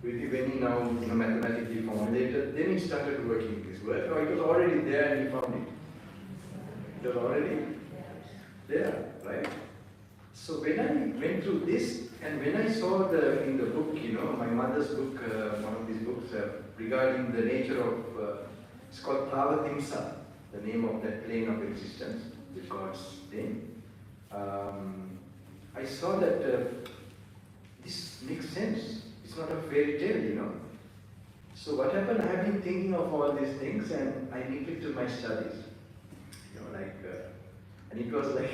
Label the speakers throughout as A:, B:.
A: when he now mathematically formulated, then he started working this word. No, it was already there and he found it. It was already there, right? So when I went through this, and when I saw in the book, my mother's book, one of these books regarding the nature of, it's called Pravatimsa, the name of that plane of existence, the God's name. I saw that this makes sense. It's not a fairy tale, So what happened, I have been thinking of all these things and I neglected my studies. And it was like,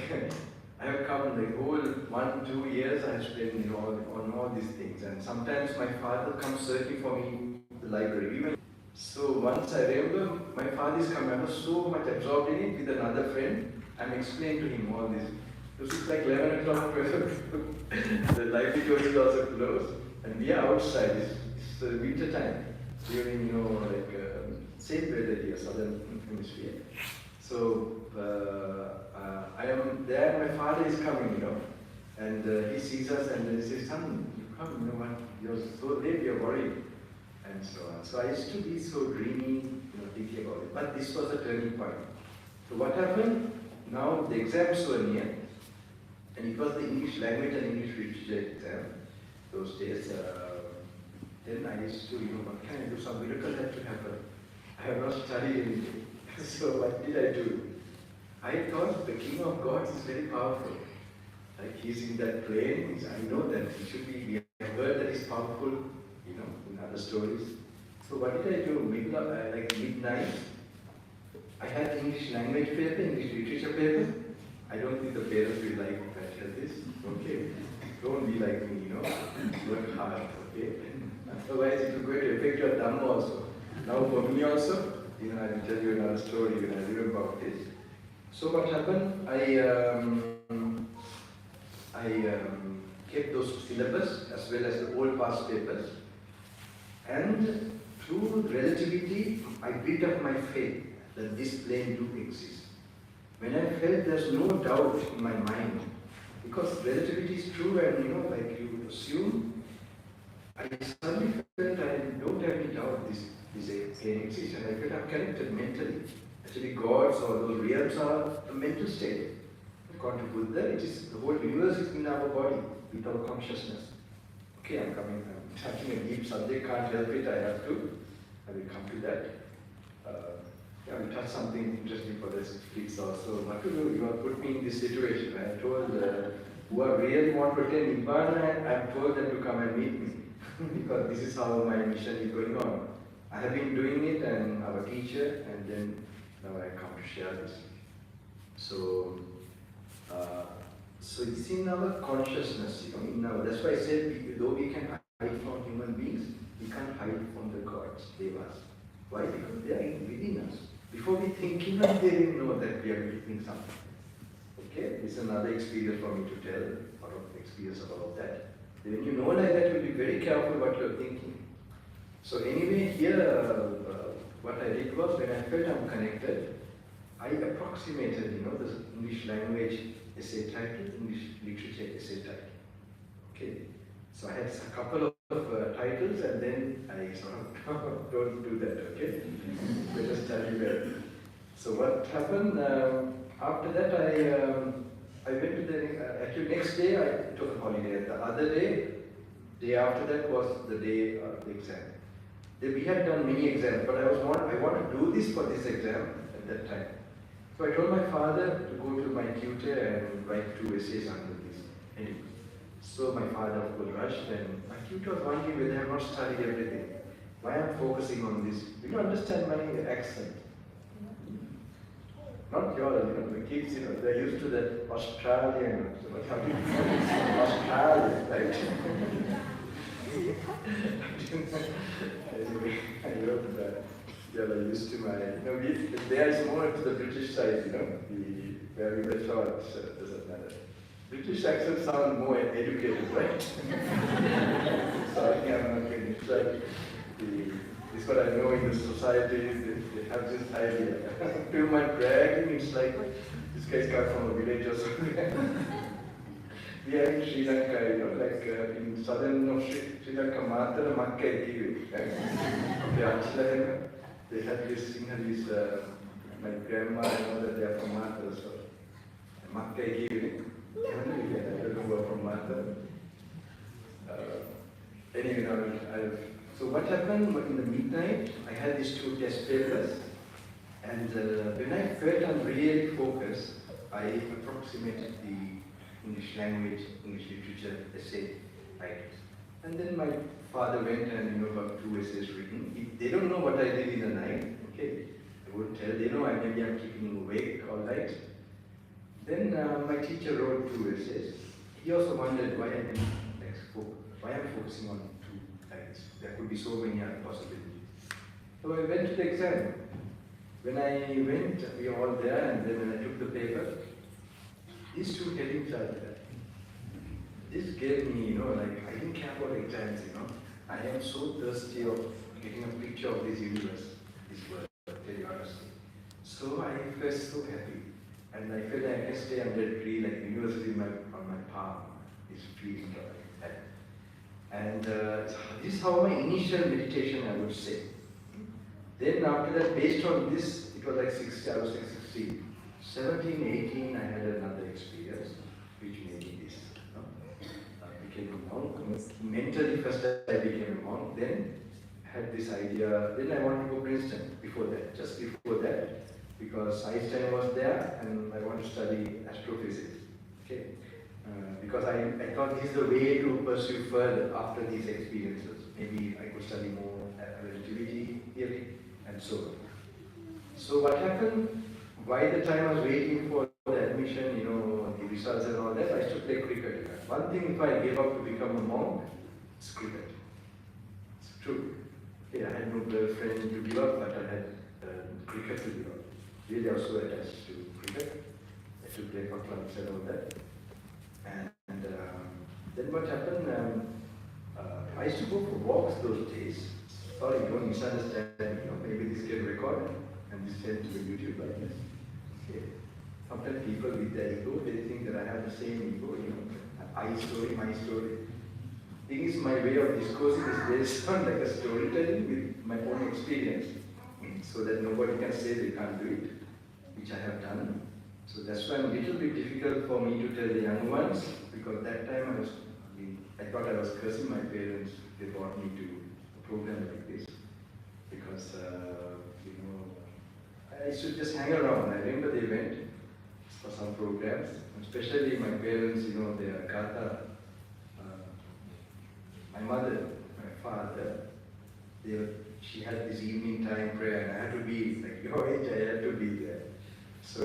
A: I have come the whole 1-2 years I have spent on all these things. And sometimes my father comes searching for me in the library. So once I remember, my father is coming. I was so much absorbed in it with another friend. I'm explaining to him all this. It was like 11 o'clock, 12 o'clock. The library door is also closed. And we are outside. It's winter time. During, same weather here, southern hemisphere. So I am there, my father is coming, and he sees us and then he says, son, you come, what, you're so late, you're worried, and so on. So I used to be so dreamy, thinking about it. But this was a turning point. So what happened? Now the exams were near, and it was the English language and English literature exam those days. Then I used to, what can I do? Some miracle had to happen. I have not studied anything. So what did I do? I thought the King of Gods is very powerful. Like he's in that plane, I know that he should be, we have heard that he's powerful, in other stories. So what did I do? Midnight, I had English language paper, English literature paper. I don't think the parents will like that hear this. Okay. Don't be like me, work hard, okay? Otherwise it will going to affect your Dhamma also. Now for me also, I will tell you another story when I remember about this. So what happened, I kept those syllabus as well as the old past papers. And through relativity, I built up my faith that this plane do exist. When I felt there's no doubt in my mind, because relativity is true and like you assume, I suddenly felt I don't have any doubt this plane exists, and I felt I'm connected mentally. Actually, gods or those realms are a mental state. According to Buddha, it is the whole universe is in our body, with our consciousness. Okay, I'm touching a deep subject, can't help it, I will come to that. I will touch something interesting for this kids also. What to do? You have put me in this situation. I have told who are really want to attend Nibbana, I have told them to come and meet me. Because this is how my mission is going on. I have been doing it and our teacher, and then now I come to share this. So it's in our consciousness, that's why I said, though we can hide from human beings, we can't hide from the gods, devas. Why? Because they are within us. Before we think, they didn't know that we are witnessing something. Okay, this is another experience for me to tell, a lot of experience about that. When you know like that, you'll be very careful what you're thinking. So anyway, here, what I did was, when I felt I'm connected, I approximated, the English language essay title, English literature essay title. Okay, so I had a couple of titles, and then I sort of don't do that. Okay, better study well. So what happened after that? I went to the actually next day I took a holiday. And the other day after that was the day of the exam. We had done many exams, but I want to do this for this exam at that time. So I told my father to go to my tutor and write 2 essays under this. Anyway, so my father of course rushed, and my tutor was wondering whether I have not studied everything. Why I'm focusing on this? Do you understand my accent? Not yours, the kids, they're used to the Australian, Australian, right? Anyway, I wrote that. Yeah, they're used to my, there is more to the British side, where we were taught, so it doesn't matter. British accents sound more educated, right? Sorry, I'm not kidding. It's like, this is what I know in the society, they have this idea. People might bragging, it's like, this guy's come from a village or something. we are in Sri Lanka, like in southern of Sri Lanka, Matara Makka Kiwi. They had this Sinhalese, my grandma, I know that they are from Matara, so Makka Kiwi. I don't know who are from Matara. Anyway, so what happened in the midnight, I had these 2 test papers, and when I felt I'm really focused, I approximated the English language, English literature, essay writers. And then my father went and got 2 essays written. They don't know what I did in the night, okay? I wouldn't tell. They know maybe I'm keeping him awake all night. Then my teacher wrote 2 essays. He also wondered why I'm focusing on 2 lines. There could be so many other possibilities. So I went to the exam. When I went, we were all there, and then when I took the paper, these 2 headings are there. This gave me, like, I didn't care about exams, I am so thirsty of getting a picture of this universe, this world, very honestly. So I felt so happy. And I felt like I can stay under a tree, like university on my palm, this feeling like that. And this is how my initial meditation, I would say. Then after that, based on this, it was like 16, I was like 16. 17, 18, I had another experience, which made me this. I became a monk. Mentally, first I became a monk, then I had this idea, then I wanted to go Princeton before that, just before that, because Einstein was there and I wanted to study astrophysics. Okay? Because I thought this is the way to pursue further after these experiences. Maybe I could study more relativity theory and so on. So what happened, by the time I was waiting for the admission, the results and all that, I used to play cricket. One thing, if I gave up to become a monk, it's cricket. It's true. Okay, I had no girlfriend to give up, but I had cricket to give up. Really, I was so attached to cricket. I used to play for clubs and all that. And then what happened, I used to go for walks those days. Sorry, don't misunderstand me. Maybe this get recorded and this sent to the YouTube like this. Okay. Sometimes people with their ego, they think that I have the same ego, I story, my story. Thing is, my way of discoursing is based on like a storytelling with my own experience, so that nobody can say they can't do it, which I have done. So that's why it's a little bit difficult for me to tell the young ones, because that time I thought I was cursing my parents. They brought me to a program like this, because I used to just hang around. I remember they went for some programs, especially my parents, they are Kata. My mother, my father, she had this evening time prayer, and I had to be, like your age, I had to be there. So,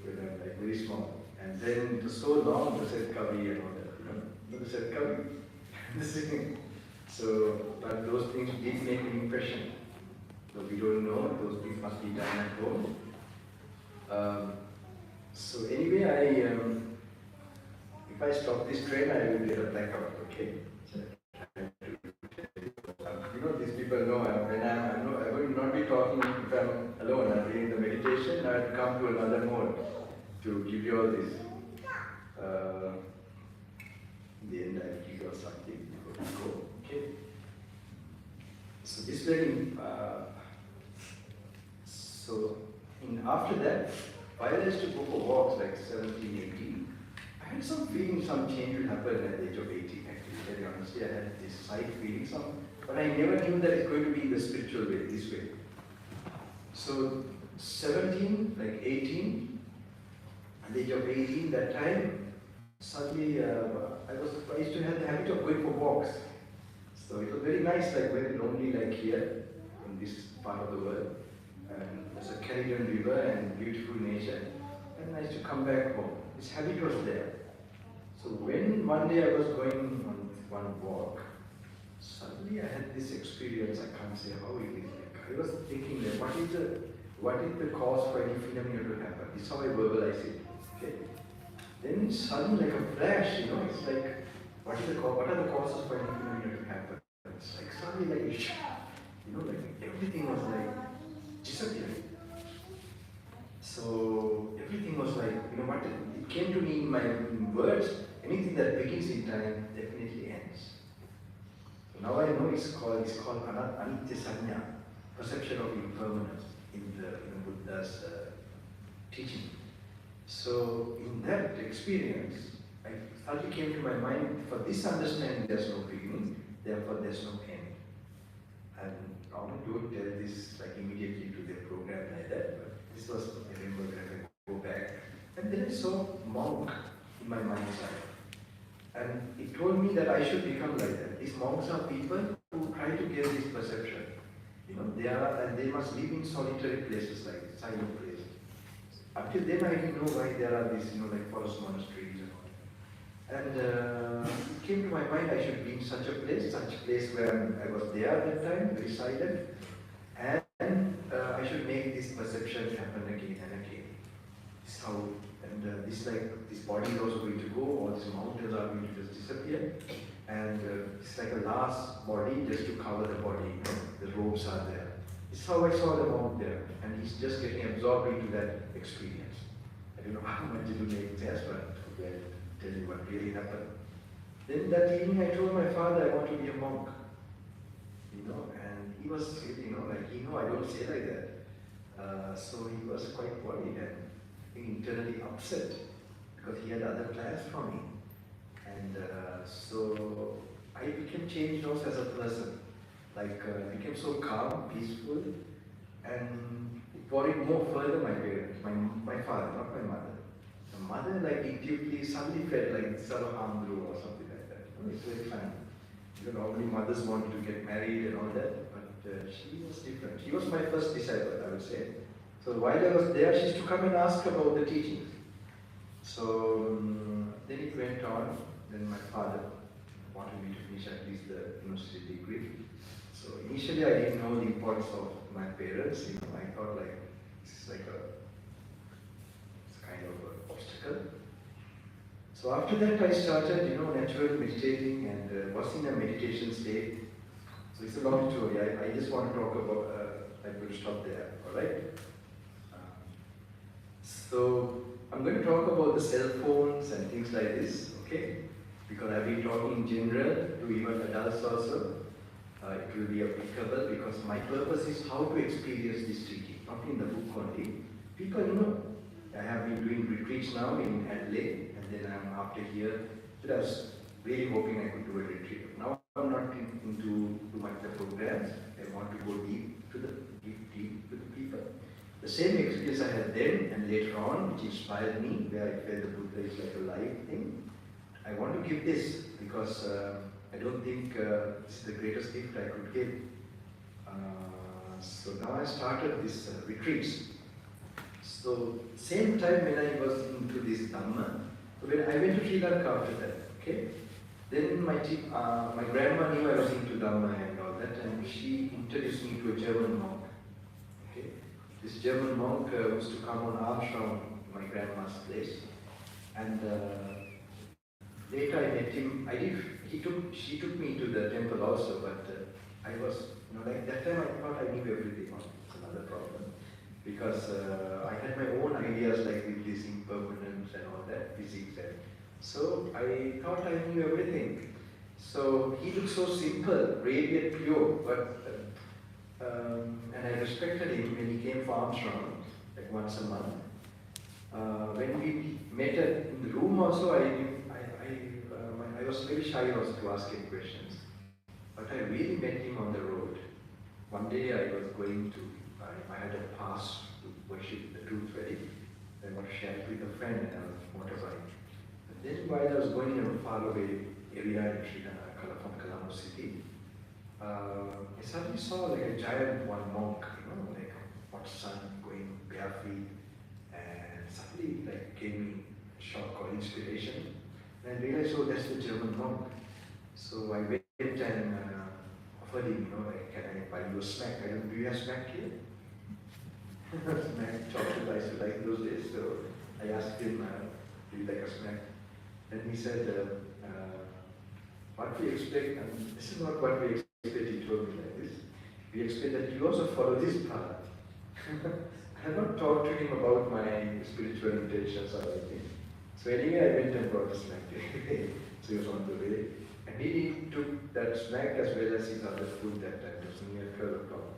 A: like very small. And then it was so long, the said Kavi and all that, the said Kavi, the singing. So, but those things did make an impression. So we don't know, those things must be done at home. So anyway, if I stop this train, I will get a blackout, okay? So these people know when I will not be talking if I'm alone. I'm doing the meditation. I will come to another mode to give you all this. In the end, I will give you something before we go. Okay. So this very. After that, while I used to go for walks like 17, 18, I had some feeling some change would happen at the age of 18 actually. Very honestly, I had this side feeling, but I never knew that it's going to be in the spiritual way, this way. So 17, like 18, at the age of 18, that time, suddenly I used to have the habit of going for walks. So it was very nice, like very lonely like here, in this part of the world. And there's a Canadian river and beautiful nature. And I used to come back home. This habit was there. So when one day I was going on one walk, suddenly I had this experience. I can't say how it is. Like, I was thinking that what is the cause for any phenomenon to happen? This is how I verbalize it. Okay. Then suddenly like a flash, it's like what are the causes for any phenomenon to happen? It's like suddenly like like everything was like disappearing. So everything was like, what it came to me in my words, anything that is called anitya sanya, perception of impermanence in the Buddha's teaching. So in that experience, I suddenly came to my mind, for this understanding there's no beginning, therefore there's no end. And normally don't tell this like immediately to their program like that, but this was, I remember when I go back, and then I saw monk in my mind's eye. And it told me that I should become like that. These monks are people who try to get this perception. They must live in solitary places, like silent places. Until then, I didn't know why there are these, like forest monasteries and all. And it came to my mind I should be in such a place where I was there at that time, very silent, and I should make this perception happen again and again. This is how, and this body is also going to go, all these mountains are going to just disappear, and it's like a last body just to cover the body, the robes are there. This is how I saw the monk there, and he's just getting absorbed into that experience. I don't know how much it will make sense, but I'll tell you what really happened. Then that evening I told my father I want to be a monk. And he was, like, I don't say like that. So he was quite worried and internally upset because he had other plans for me. And so I became changed also as a person. Like, I became so calm, peaceful, and it worried more further my parents, my father, not my mother. My mother, like, intuitively suddenly felt like Sarvahamdru or something like that. It's very funny. Normally mothers want to get married and all that, but she was different. She was my first disciple, I would say. So while I was there, she used to come and ask about the teachings. So then it went on. Then my father wanted me to finish at least the university degree. So initially I didn't know the importance of my parents. I thought like this is like it's kind of an obstacle. So after that I started, naturally meditating and was in a meditation state. So it's a long story. I just want to talk about. I'm going to stop there. All right. So I'm going to talk about the cell phones and things like this. Okay. Because I've been talking in general to even adults also. It will be applicable because my purpose is how to experience this teaching, not in the book only. People, I have been doing retreats now in Adelaide, and then I'm after here. So I was really hoping I could do a retreat. Now I'm not into too much the programs. I want to go deep to the people. The same experience I had then and later on, which inspired me, where I felt the Buddha is like a live thing. I want to give this because I don't think this is the greatest gift I could give. So now I started this retreats. So same time when I was into this Dhamma, so when I went to Sri Lanka after that, okay? Then my grandma knew I was into Dhamma and all that, and she introduced me to a German monk. Okay? This German monk used to come on ashram, my grandma's place, and later I met him. She took me to the temple also, but I was, like that time I thought I knew everything. It's another problem. Because I had my own ideas like with this impermanence and all that, physics. And so I thought I knew everything. So he looked so simple, radiant, pure, but and I respected him when he came for Armstrong, like once a month. When we met in the room also, I was very shy also to ask him questions. But I really met him on the road. One day I was going to, I had a pass to worship the Truth Valley. I want to share it with a friend and I was motorbike. And then while I was going in a faraway area in Sri Lanka, from Colombo City, I suddenly saw like a giant one monk, like hot sun, going bare feet, and suddenly like gave me a shock or inspiration. And I realized, oh, that's the German monk. So I went and offered him, like, can I buy you a snack? Do you have snack here? Snack, chocolate, I used to like those days. So I asked him, do you like a snack? And he said, what we expect, and this is not what we expect, he told me like this. We expect that you also follow this path. I have not talked to him about my spiritual intentions or anything. So anyway, I went and brought a snack. So he was on the way. And he took that snack as well as his other food that time. It was near 12 o'clock.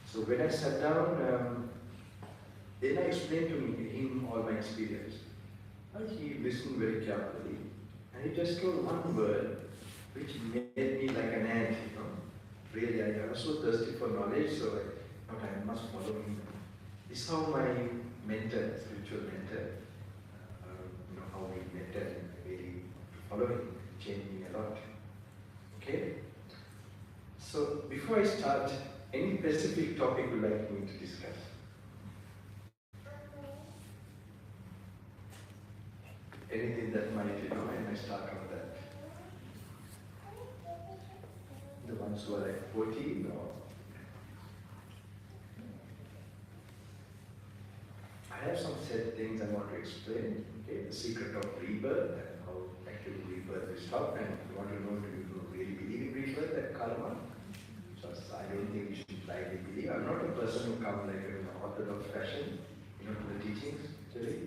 A: So when I sat down, then I explained to him all my experience. And he listened very carefully. And he just told one word, which made me like an ant, you know. Really, I was so thirsty for knowledge, so I thought I must follow him. This is how my mentor, spiritual mentor, how we met and really follow him, changed me a lot. Okay? So, before I start, any specific topic you'd like me to discuss? Anything that might, I might start on that. The ones who are like 14 or... I have some set things I want to explain. Okay, the secret of rebirth and how actually rebirth is stopped. And if you want to know, do you really believe in rebirth and karma? Because I don't think you should blindly believe. I'm not a person who comes like in an orthodox fashion, to the teachings. Actually,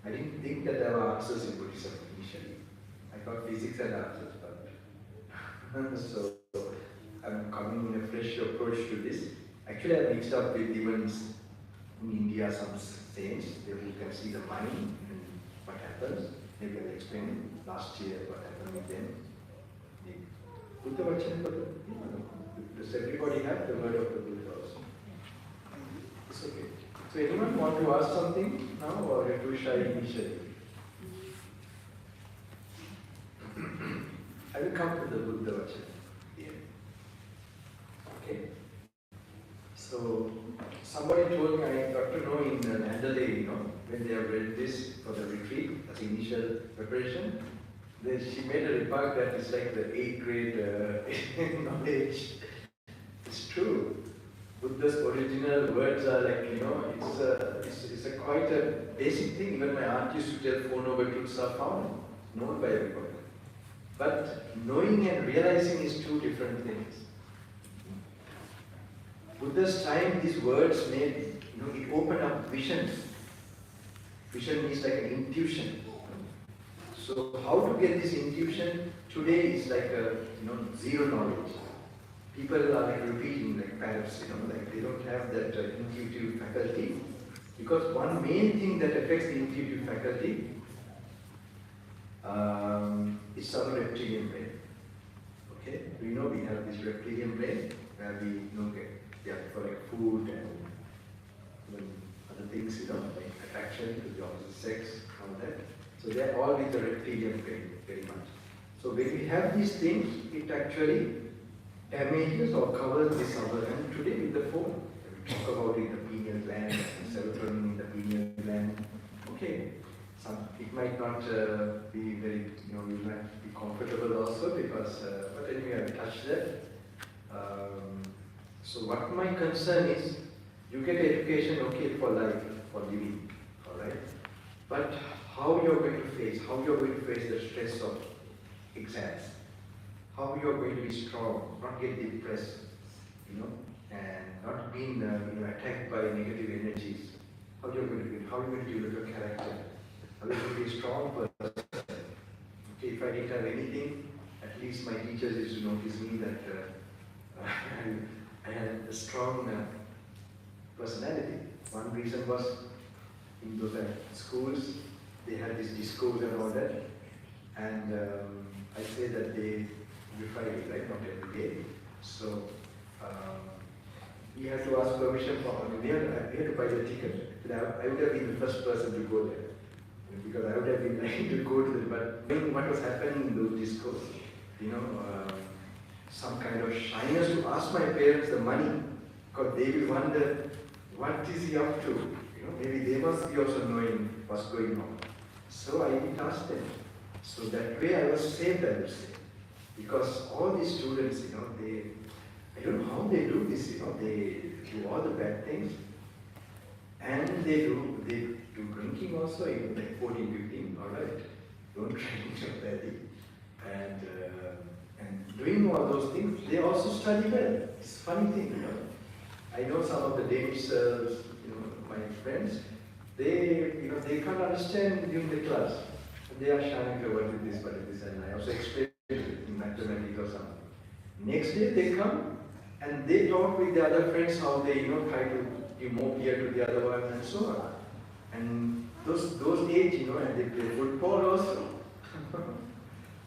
A: I didn't think that there were answers in Buddhism initially. I thought physics had answers, but so I'm coming in a fresh approach to this. Actually, I mixed up with even in India some saints. There you can see the mind and what happens. Maybe I'll explain last year what happened with them. Buddha Vachana, does everybody have the word of the Buddha also? It's okay. So anyone want to ask something now or are you too shy initially? I will come to the Buddha Vachana. Okay. So somebody told me, I got to know in Mandalay, when they have read this for the retreat as initial preparation, she made a remark that it's like the 8th grade knowledge. It's true. Buddha's original words are like, it's a quite a basic thing. Even my aunt used to tell 4 noble truths are found, known by everybody. But knowing and realizing is 2 different things. Buddha's time, these words made, it opened up vision. Vision means like an intuition. So how to get this intuition? Today is like a, zero knowledge. People are like repeating like parrots, like they don't have that intuitive faculty. Because one main thing that affects the intuitive faculty is our reptilian brain. Okay? We have this reptilian brain where we for like food and other things, like attraction to the opposite sex, all that. So they are all with the reptilian brain, very much. So when we have these things, it actually damages or covers this other. And today with the phone, we talk about it, the pineal gland, serotonin in the pineal gland. Okay, it might not be very, we might be comfortable also because, but anyway, I touched that. So what my concern is, you get education, okay, for life, for living, alright? But how you're going to face the stress of exams, how you're going to be strong, not get depressed, and not being attacked by negative energies. How you're going to be, how you're going to deal with your character, how you're going to be a strong person. Okay, if I didn't have anything, at least my teachers used to notice me that I had a strong personality. One reason was in those schools, they had this discourse and all that, and I say that they Friday, right? Not every day. So we had to ask permission for. We had to buy the ticket. I would have been the first person to go there because I would have been trying to go to it. But knowing what was happening in those discourse, some kind of shyness to ask my parents the money because they will wonder what is he up to. Maybe they must be also knowing what's going on. So I didn't ask them. So that way I was saved, I would say. Because all these students, I don't know how they do this, they do all the bad things. And they do drinking also, even like 14, 15, alright. Don't drink so badly. And doing all those things, they also study well. It's a funny thing, I know some of the Danish, my friends, they can't understand during the class. And they are shy, what is this, and I also explained in my Next day they come and they talk with the other friends how they try to give more beer to the other one and so on. And those age, and they play football also.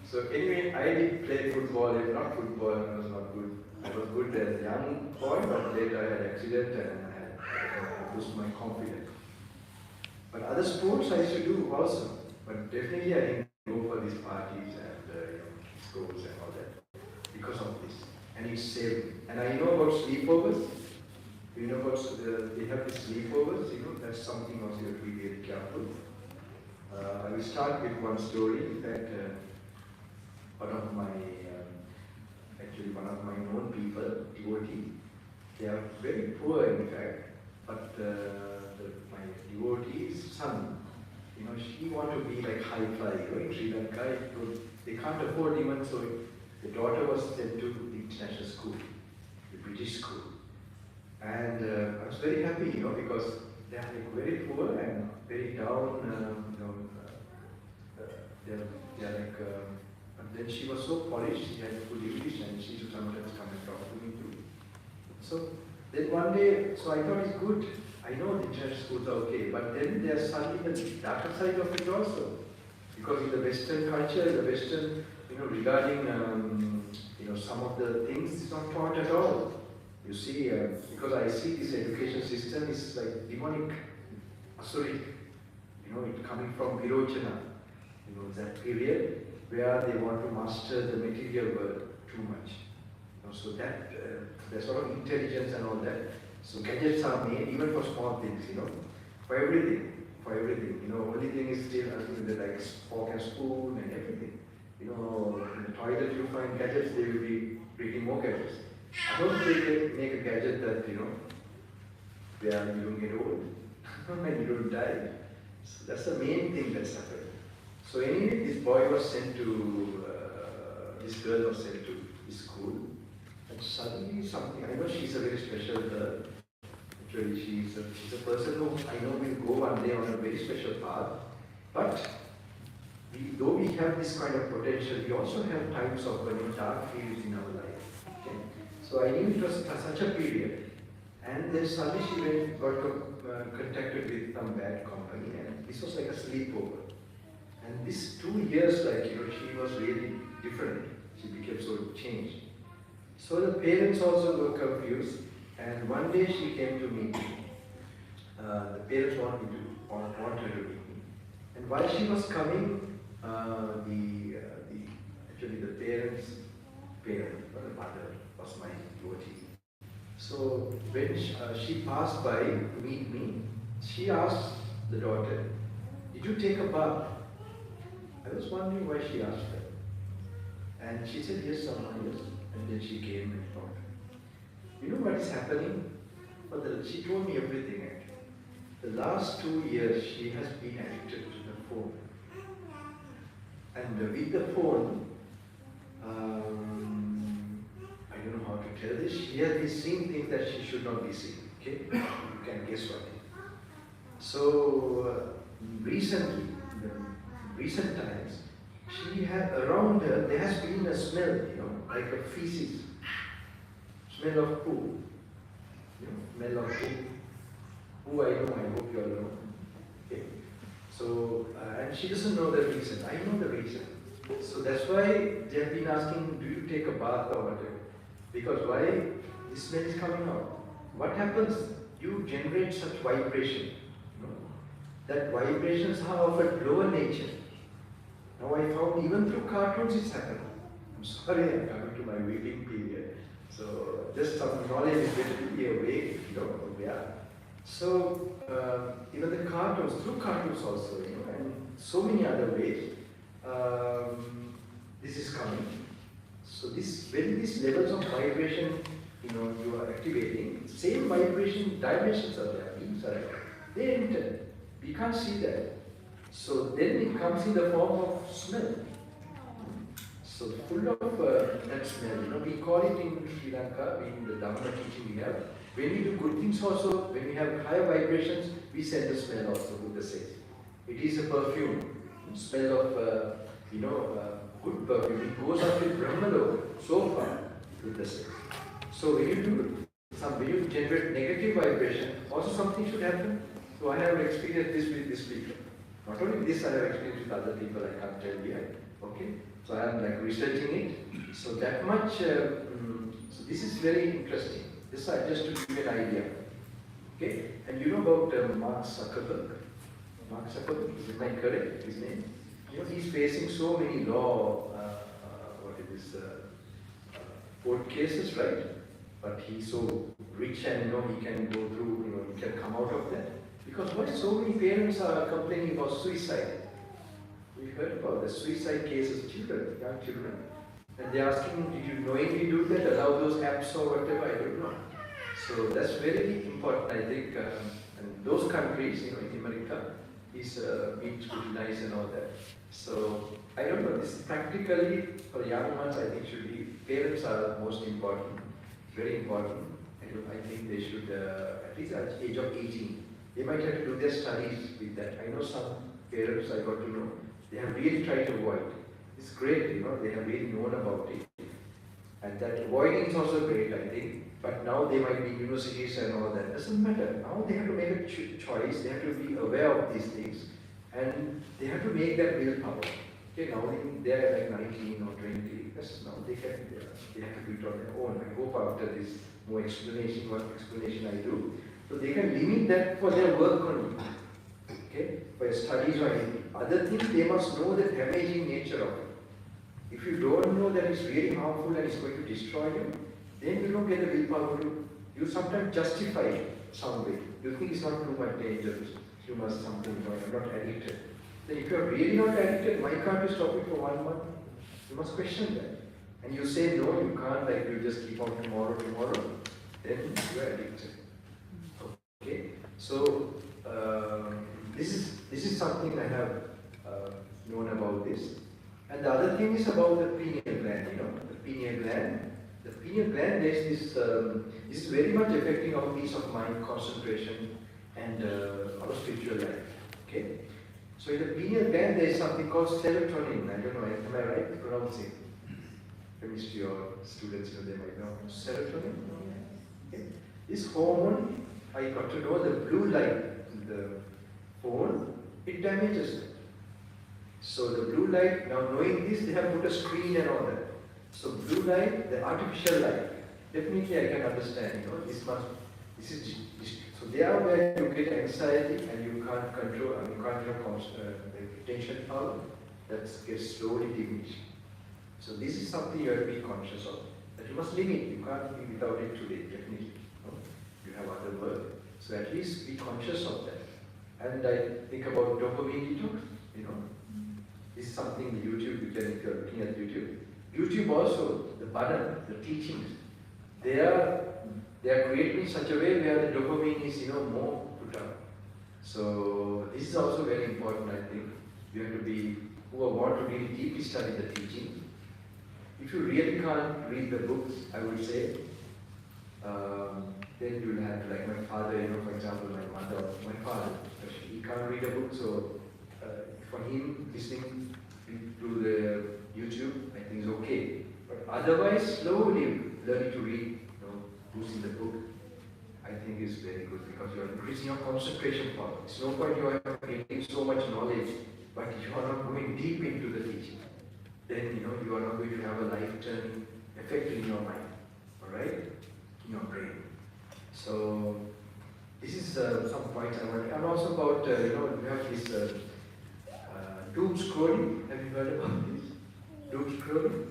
A: So anyway, I did play football, not football, I was not good. I was good as a young boy, but later I had accident and I lost my confidence. But other sports I used to do also. But definitely I didn't go for these parties and schools and all that because of this. And it saved me. And I know about sleepovers. You know about they have these sleepovers. That's something also you have to be very careful. I will start with one story that one of my known people, devotee, they are very poor in fact, but my devotee's son, she want to be like high fly, in Sri Lanka, they can't afford even, so the daughter was sent to the international school, the British school. And I was very happy, because they are like very poor and very down, they are like, but then she was so polished, she had good English and she used to sometimes come and talk to me too. So then one day, so I thought it's good. I know the church schools are okay, but then there's suddenly the darker side of it also. Because in the Western culture, the Western, regarding, some of the things is not taught at all. You see, because I see this education system is like demonic, asuric, it coming from Virochana, that period where they want to master the material world too much. So that, there's sort of intelligence and all that. So gadgets are made even for small things, for everything. Only thing is still, like fork and spoon and everything. In the toilet you find gadgets, they will be bringing more gadgets. I don't think they make a gadget that, where you don't get old and you don't die. So that's the main thing that's happened. So anyway, this boy was sent to, this girl was sent to the school, and suddenly something, I know she's a very special girl. Actually, she's a person who I know will go one day on a very special path, but though we have this kind of potential, we also have times of dark periods in our life. Okay? So I knew it was such a period, and then suddenly she got contacted with some bad company, and this was like a sleepover. And these 2 years, she was really different. She became so changed. So the parents also were confused, and one day she came to meet me. The parents wanted her to meet me. And while she was coming, actually the parent, the mother, was my devotee. So when she passed by to meet me, she asked the daughter, "Did you take a bath?" I was wondering why she asked that. And she said, "Yes, Amma, yes." And then she came and talked. You know what is happening? She told me everything actually. The last 2 years she has been addicted to the phone. And with the phone, I don't know how to tell this, she has been seeing things that she should not be seeing. Okay? You can guess what. So recently, recent times, she had around her, there has been a smell, like a feces, smell of poo, smell of poo. Poo, I know, I hope you all know. Okay. So, and she doesn't know the reason. I know the reason. So that's why they have been asking, do you take a bath or whatever? Because why this smell is coming out? What happens? You generate such vibration. That vibrations are of a lower nature. Now I found even through cartoons it's happening. I'm sorry, I'm coming to my weeping period. So just some knowledge is better to be awake, yeah. So even the cartoons, through cartoons also, and so many other ways, this is coming. So when these levels of vibration, you are activating, same vibration dimensions are there, beings are there. They enter. We can't see that. So then it comes in the form of smell. So full of that smell. We call it in Sri Lanka, in the Dhamma teaching we have. When we do good things also, when we have higher vibrations, we send a smell also, Buddha says. It is a perfume, smell of, good perfume. It goes up with Brahmaloka, so far. with the sex. So when you generate negative vibration, also something should happen. So I have experienced this with these people. Not only this, I have experienced with other people. I can't tell you. Okay. So I am like researching it. So that much. So this is very interesting. This I just to give you an idea. Okay. And you know about Mark Zuckerberg. Mark Zuckerberg, is my correct? His name. You know, he's facing so many law. Court cases, right? But he's so rich and he can go through, he can come out of that. Because why so many parents are complaining about suicide? We heard about the suicide cases, children, young children. And they're asking, did you knowingly do that, allow those apps or whatever? I don't know. So that's very important, I think. And those countries, in America, is being scrutinized and all that. So I don't know, this practically for young ones, I think should be, parents are most important, very important. I think they should, at least at the age of 18, they might have to do their studies with that. I know some parents I got to know, they have really tried to avoid. It's great, they have really known about it. And that avoiding is also great, I think. But now they might be universities and all that. Doesn't matter. Now they have to make a choice. They have to be aware of these things. And they have to make that willpower. Okay, now they are like 19 or 20. That's now they have to do it on their own. I hope after this more explanation, what explanation I do, so they can limit that for their work only. Okay, for your studies or anything. Other things they must know the damaging nature of it. If you don't know that it's really harmful and it's going to destroy you, then you don't get the willpower to. You sometimes justify it some way. You think it's not too much dangerous. You must something, I'm not addicted. Then if you are really not addicted, why can't you stop it for 1 month? You must question that. And you say no, you can't, like you just keep on tomorrow, then you are addicted. Okay? So this is something I have known about this. And the other thing is about the pineal gland, the pineal gland. The pineal gland, there's this is very much affecting our peace of mind, concentration, and our spiritual life. Okay? So in the pineal gland, there is something called serotonin. I don't know, am I right pronouncing? Chemistry or students, they might know. Serotonin? Okay. This hormone, I got to know the blue light in the phone, it damages it. So the blue light, now knowing this, they have put a screen and all that. So blue light, the artificial light, definitely I can understand, this is so they are where you get anxiety and you can't control, you can't have attention power, that gets slowly diminished. So this is something you have to be conscious of, that you must limit, you can't be without it today, definitely. You have other work. So at least be conscious of that. And I think about dopamine detox, This is something YouTube, if you're looking at YouTube. YouTube also, the button, the teachings, they are created in such a way where the dopamine is, more put up. So this is also very important, I think. You have to be, who want to really deeply study the teaching. If you really can't read the books, I would say, then you will have to, like my father, for example, my father, he can't read a book, so for him, listening to the YouTube, I think is okay. But otherwise, slowly learning to read, using the book, I think is very good because you are increasing your concentration power. It's no point you are getting so much knowledge, but you are not going deep into the teaching. Then, you are not going to have a life-turning effect in your mind, all right? In your brain. So, this is some points I want. And also about, we have this doom scrolling. Have you heard about this? Doom scrolling?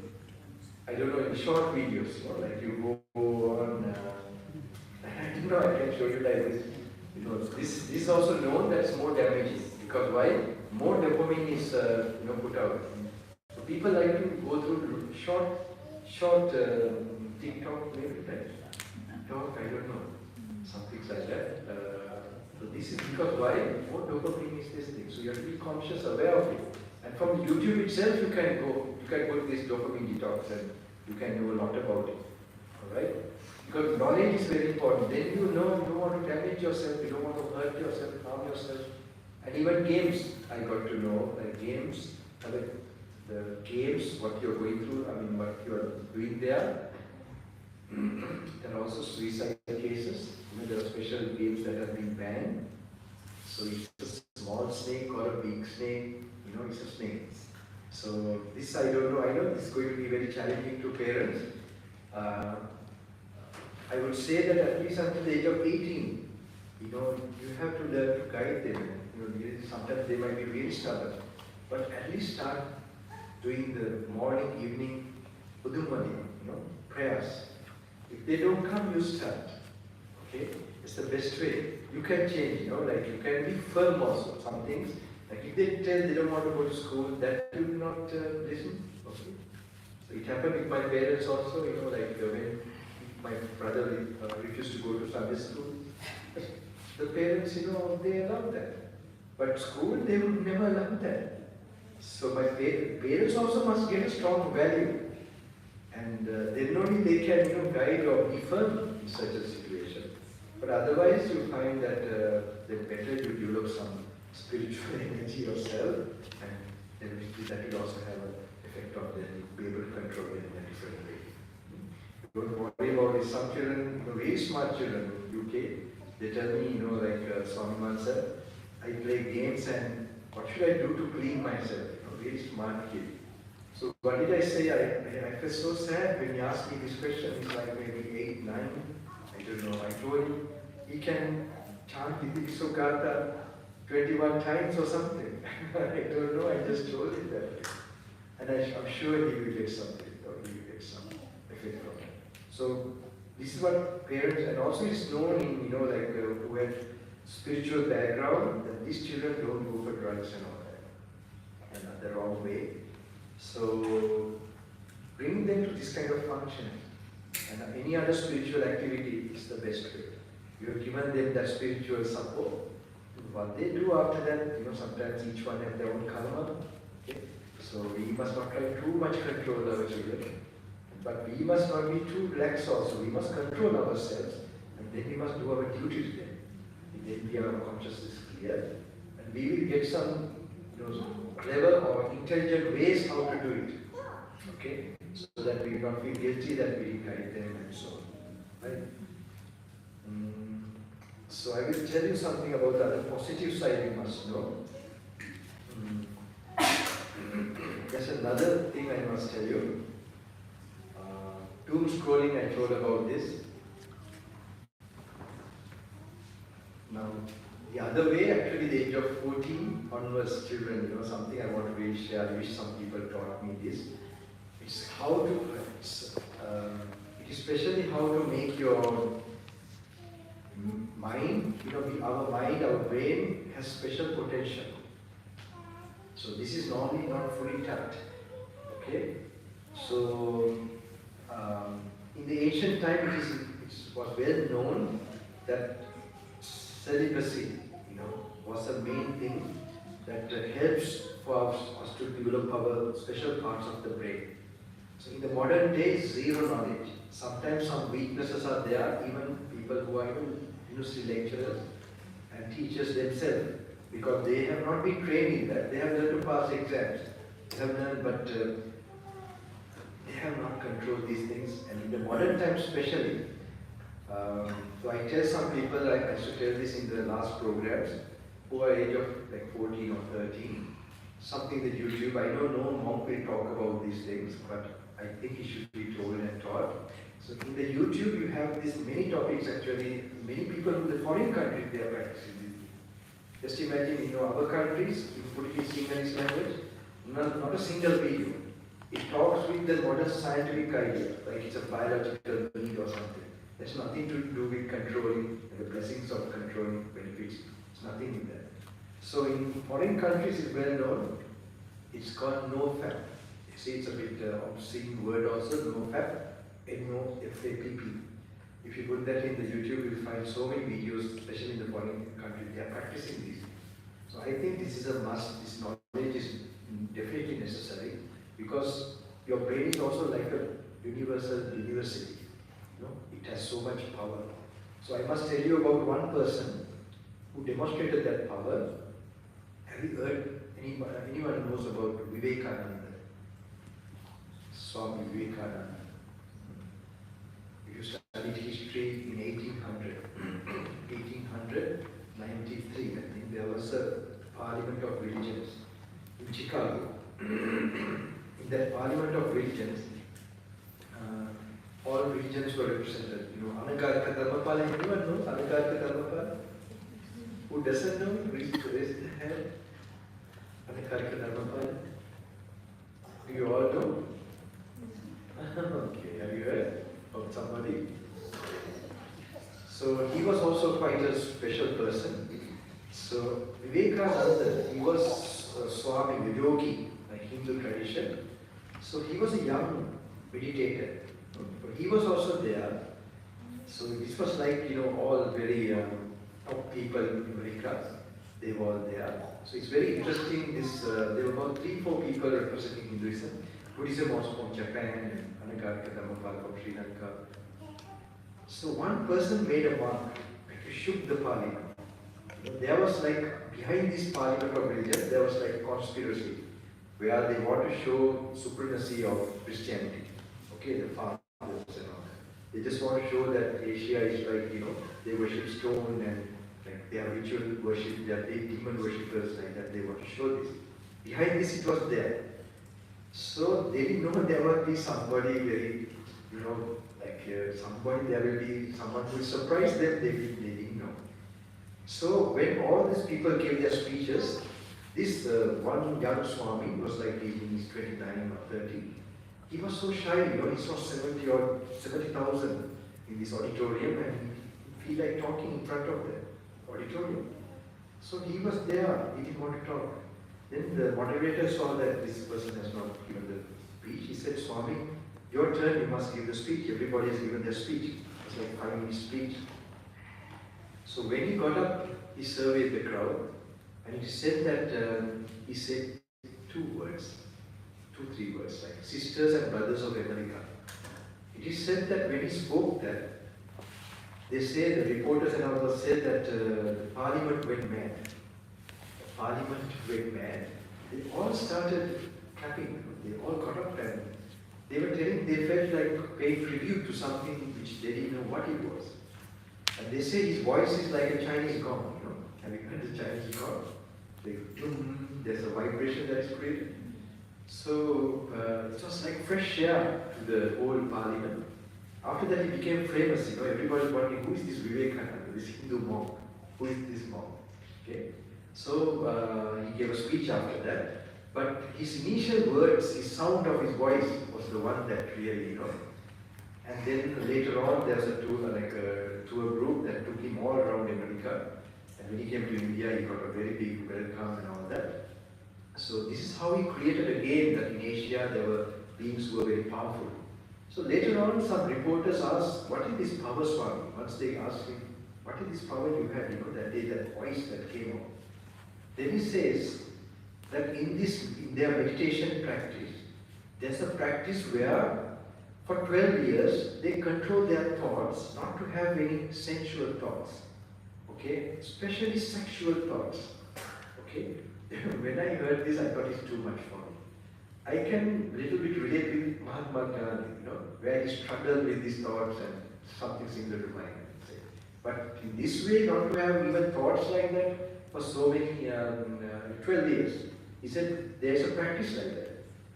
A: I don't know, in short videos, like you go on, I don't know, I can show you like this. This is also known that it's more damaging. Because why? More dopamine is put out. So people like to go through short TikTok, maybe, right? TikTok, I don't know. Some things like that. So this is because why? More dopamine is this thing. So you have to be conscious, aware of it. And from YouTube itself, you can go to this dopamine detox and you can know a lot about it. Alright? Because knowledge is very important. Then you know you don't want to damage yourself, you don't want to hurt yourself, harm yourself. And even games, I got to know, like games, the games, what you're going through, what you're doing there, There are also suicide cases. There are special games that have been banned. So it's a small snake or a big snake, it's a snake. So this I don't know. I know this is going to be very challenging to parents. Uh, I would say that at least until the age of 18, you have to learn to guide them. Sometimes they might be really stubborn, but at least start doing the morning, evening, udumani, prayers. If they don't come, you start. Okay, it's the best way. You can change. Like you can be firm also. Some things, like if they tell they don't want to go to school, that you will not listen. Okay. So it happened with my parents also. Like when my brother refused to go to Sunday school, the parents, they allowed that. But school, they would never allow that. So my parents also must get a strong value. And then only they can, guide or be firm in such a situation. But otherwise, you find that the better you develop some spiritual energy yourself, and then that will also have an effect on them. You'll be able to control them in a different way. Don't worry about it. Some children, very smart children in UK, they tell me, like Swami said, I play games and what should I do to clean myself? Very smart kid. So what did I say? I felt so sad when he asked me this question. He's like maybe 8, 9, I don't know. I told him he can chant Viti Sukata 21 times or something. I don't know, I just told him that. And I'm sure he will get something, or he will get some effect from it. So this is what parents, and also it's known in, like who had spiritual background, that these children don't go for drugs and all that. And the wrong way. So bring them to this kind of function. And any other spiritual activity is the best way. You have given them that spiritual support. What they do after that, sometimes each one has their own karma. Okay? So we must not try too much control our children. But we must not be too relaxed also. We must control ourselves. And then we must do our duty to them. And then our consciousness is clear. And we will get some clever or intelligent ways how to do it. Okay? So that we will not feel guilty that we guide them and so on. Right? So I will tell you something about the other positive side you must know. There's another thing I must tell you. Doom scrolling, I told about this. Now, the other way, actually the age of 14 onwards children, something I want to really share. I wish some people taught me this. It's how to, especially how to make your mind, our mind, our brain has special potential. So this is normally not fully tapped. Okay? So in the ancient time, it was well known that celibacy, was the main thing that helps for us to develop our special parts of the brain. So in the modern days, zero knowledge. Sometimes some weaknesses are there, even people who are university lecturers and teachers themselves, because they have not been trained in that. They have learned to pass exams. They have learned, but they have not controlled these things. And in the modern times especially, so I tell some people, I used to tell this in the last programs, who are age of like 14 or 13, something that YouTube, I know no monk will talk about these things, but I think it should be told and taught. So in the YouTube, you have these many topics actually, many people in the foreign countries, they are practicing this. Just imagine, our countries, you put it in Sinhalese language, not a single video. It talks with the modern scientific idea, like it's a biological need or something. There's nothing to do with controlling the blessings of controlling benefits. It's nothing in that. So in foreign countries, it's well known. It's called NoFap. You see, it's a bit obscene word also, NoFap. N-O-F-A-P-P. If you put that in the YouTube, you'll find so many videos, especially in the foreign countries, they are practicing these. So I think this is a must. This knowledge is definitely necessary because your brain is also like a universal university. It has so much power. So I must tell you about one person who demonstrated that power. Have you heard, anyone knows about Vivekananda? Swami Vivekananda. If you studied history in 1800, 1893, I think there was a Parliament of Religions in Chicago. In that Parliament of Religions, all religions were represented. You know, Anagarika Dharmapala, anyone know Anagarika Dharmapala? Who doesn't know? Raise the hand. Anagarika Dharmapala. Do you all know? Okay, have you heard of somebody? So he was also quite a special person. So Vivekananda, he was a Swami, a yogi, like Hindu tradition. So he was a young meditator. But he was also there. So this was like, you know, all very top people in America. They were all there. So it's very interesting. This there were about 3-4 people representing Hinduism. Buddhism was from Japan and Anagarika Dharmapala from Sri Lanka. So one person made a mark, like he shook the parliament. There was like, behind this parliament of religion, there was like conspiracy, where they want to show supremacy of Christianity. Okay, the fathers and all that. They just want to show that Asia is like, you know, they worship stone and like they are ritual worship, they are demon worshippers, like that. They want to show this. Behind this, it was there. So they didn't know there would be somebody very, you know, like somebody, there will be someone who will surprise them, they didn't know. So when all these people gave their speeches, this one young Swami was like in his 29 or 30. He was so shy, you know, he saw 70,000 in this auditorium and he felt like talking in front of the auditorium. So he was there, he didn't want to talk. Then the moderator saw that this person has not given the speech. He said, Swami, your turn, you must give the speech. Everybody has given their speech. It's like 5-minute speech. So when he got up, he surveyed the crowd and he said that, he said 3 words, like sisters and brothers of America. It is said that when he spoke that, they say, the reporters and others said that the parliament went mad. The parliament went mad. They all started clapping. They all got up and they were telling, they felt like paying tribute to something which they didn't know what it was. And they say his voice is like a Chinese gong, you know. Have you heard the Chinese gong? There's a vibration that is created. So it was like fresh air to the whole parliament. After that, he became famous. You know, everybody was wondering, who is this Vivekananda, this Hindu monk? Who is this monk? Okay. So he gave a speech after that. But his initial words, his sound of his voice was the one that really, you know. And then later on, there was a tour, like a tour group that took him all around America. And when he came to India, he got a very big welcome and all that. So this is how he created a game that in Asia there were beings who were very powerful. So later on, some reporters asked, what is this power, Swami? Once they asked him, what is this power you had, you know, that day, that voice that came out. Then he says that in their meditation practice, there's a practice where for 12 years, they control their thoughts, not to have any sensual thoughts. Okay? Especially sexual thoughts. Okay? When I heard this, I thought it's too much for me. I can little bit relate with Mahatma Gandhi, you know, where he struggled with these thoughts and something similar to mine. But in this way, not to have even thoughts like that for so many 12 years. He said, there's a practice like that.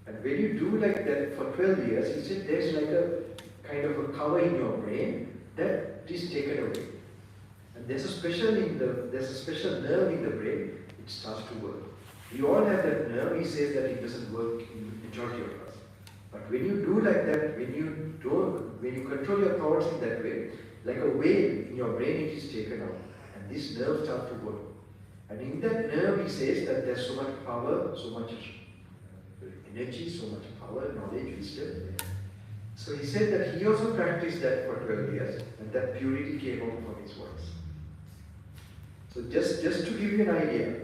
A: And when you do like that for 12 years, he said there's like a kind of a cover in your brain that is taken away. And there's a special nerve in the brain, it starts to work. We all have that nerve, he says that it doesn't work in the majority of us. But when you do like that, when you control your thoughts in that way, like a wave in your brain, it is taken out. And this nerve starts to work. And in that nerve, he says that there's so much power, so much energy, so much power, knowledge, wisdom. So he said that he also practiced that for 12 years, and that purity came out from his voice. So just to give you an idea,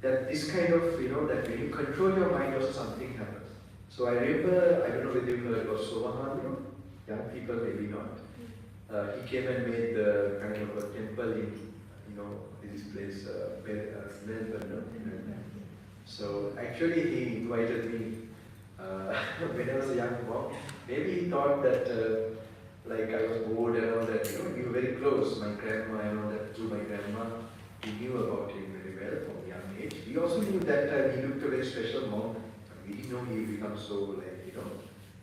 A: that this kind of, you know, that when you control your mind also something happens. So I remember, I don't know whether you heard of Somahan, young people maybe not. He came and made the kind of a temple in, you know, this place, Melbourne, no? So actually he invited me when I was a young monk. Maybe he thought that like I was bored and all that, we were very close, my grandma and all that, through my grandma, we knew about him very well from a young age. We also knew that he looked a very special monk, we didn't know he would become so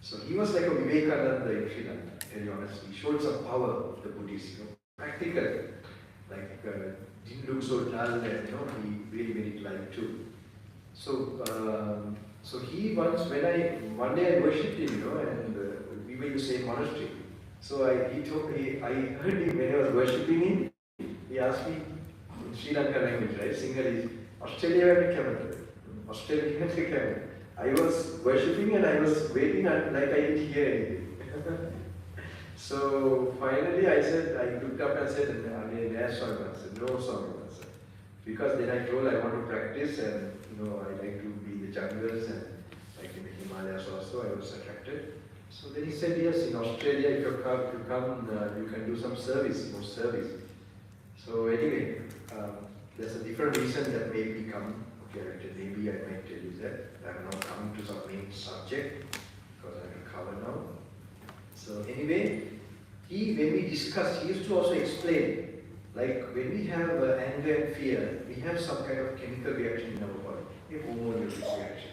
A: so he was like a Vivekananda in Sri Lanka, very honest. He showed some power of the Buddhists, practical, like didn't look so dull and he really made it life too. So so he once, one day I worshipped him, and we were in the same monastery. So I heard him when I was worshipping him, he asked me in Sri Lanka language, right? Sinhalese, Australia Australia. I was worshipping and I was waiting like I didn't hear anything. So finally I looked up and said, no Swami. Because then I told I want to practice and I like to be in the jungles and like in the Himalayas also, I was attracted. So then he said, yes, in Australia if you come, you can do some service, more service. So anyway, there's a different reason that made me come. Okay, maybe I might tell you that. I'm not coming to some main subject because I will cover now. So anyway, when we discussed, he used to also explain, like when we have anger and fear, we have some kind of chemical reaction in our body, a hormonal reaction.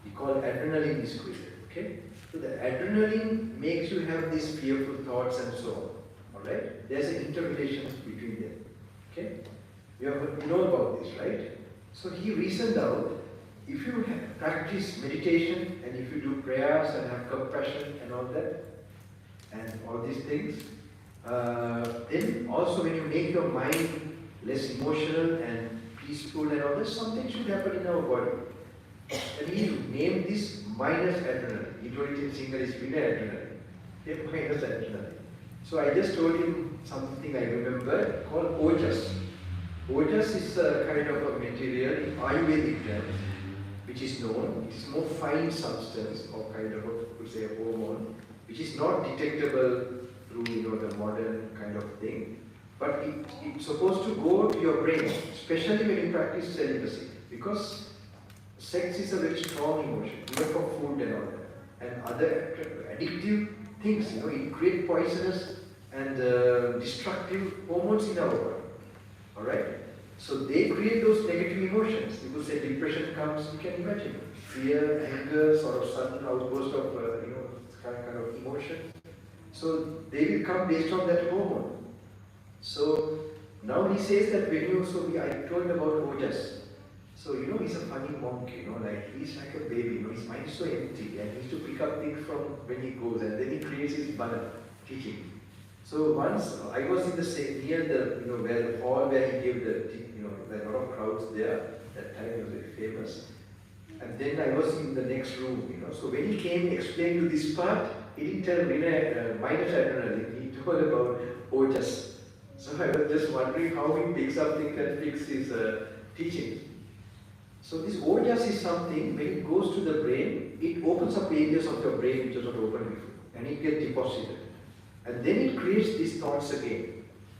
A: We call adrenaline is created. Okay? So the adrenaline makes you have these fearful thoughts and so on. Alright? There's an interrelation between them. Okay? You know about this, right? So he reasoned out, if you practice meditation and if you do prayers and have compassion and all that, and all these things, then also when you make your mind less emotional and peaceful and all this, something should happen in our body. And he named this minus adrenaline. He told it in Sinhalese, adrenaline. Minus adrenaline. So I just told him something I remember called ojas. Ojas is a kind of a material in Ayurvedic terms, which is known. It is more fine substance or kind of a hormone, which is not detectable through the modern kind of thing. But it's supposed to go to your brain, especially when you practice celibacy, because sex is a very strong emotion, even for food and all that. And other addictive things, it creates poisonous and destructive hormones in our body. Alright? So they create those negative emotions. People say depression comes, you can imagine. Fear, anger, sort of sudden outburst of kind of emotion. So they will come based on that hormone. So now he says that I told him about ojas. So he's a funny monk, like he's like a baby, his mind is so empty and he used to pick up things from when he goes and then he creates his bala teaching. So once I was in the near the where the hall where he gave the there are a lot of crowds there. That time he was very famous. And then I was in the next room, So when he came, explained to this part, he didn't tell minus adrenaline. He told about ojas. So I was just wondering how he picks up things and picks his teachings. So this ojas is something, when it goes to the brain, it opens up areas of your brain which was not open before, and it gets deposited. And then it creates these thoughts again.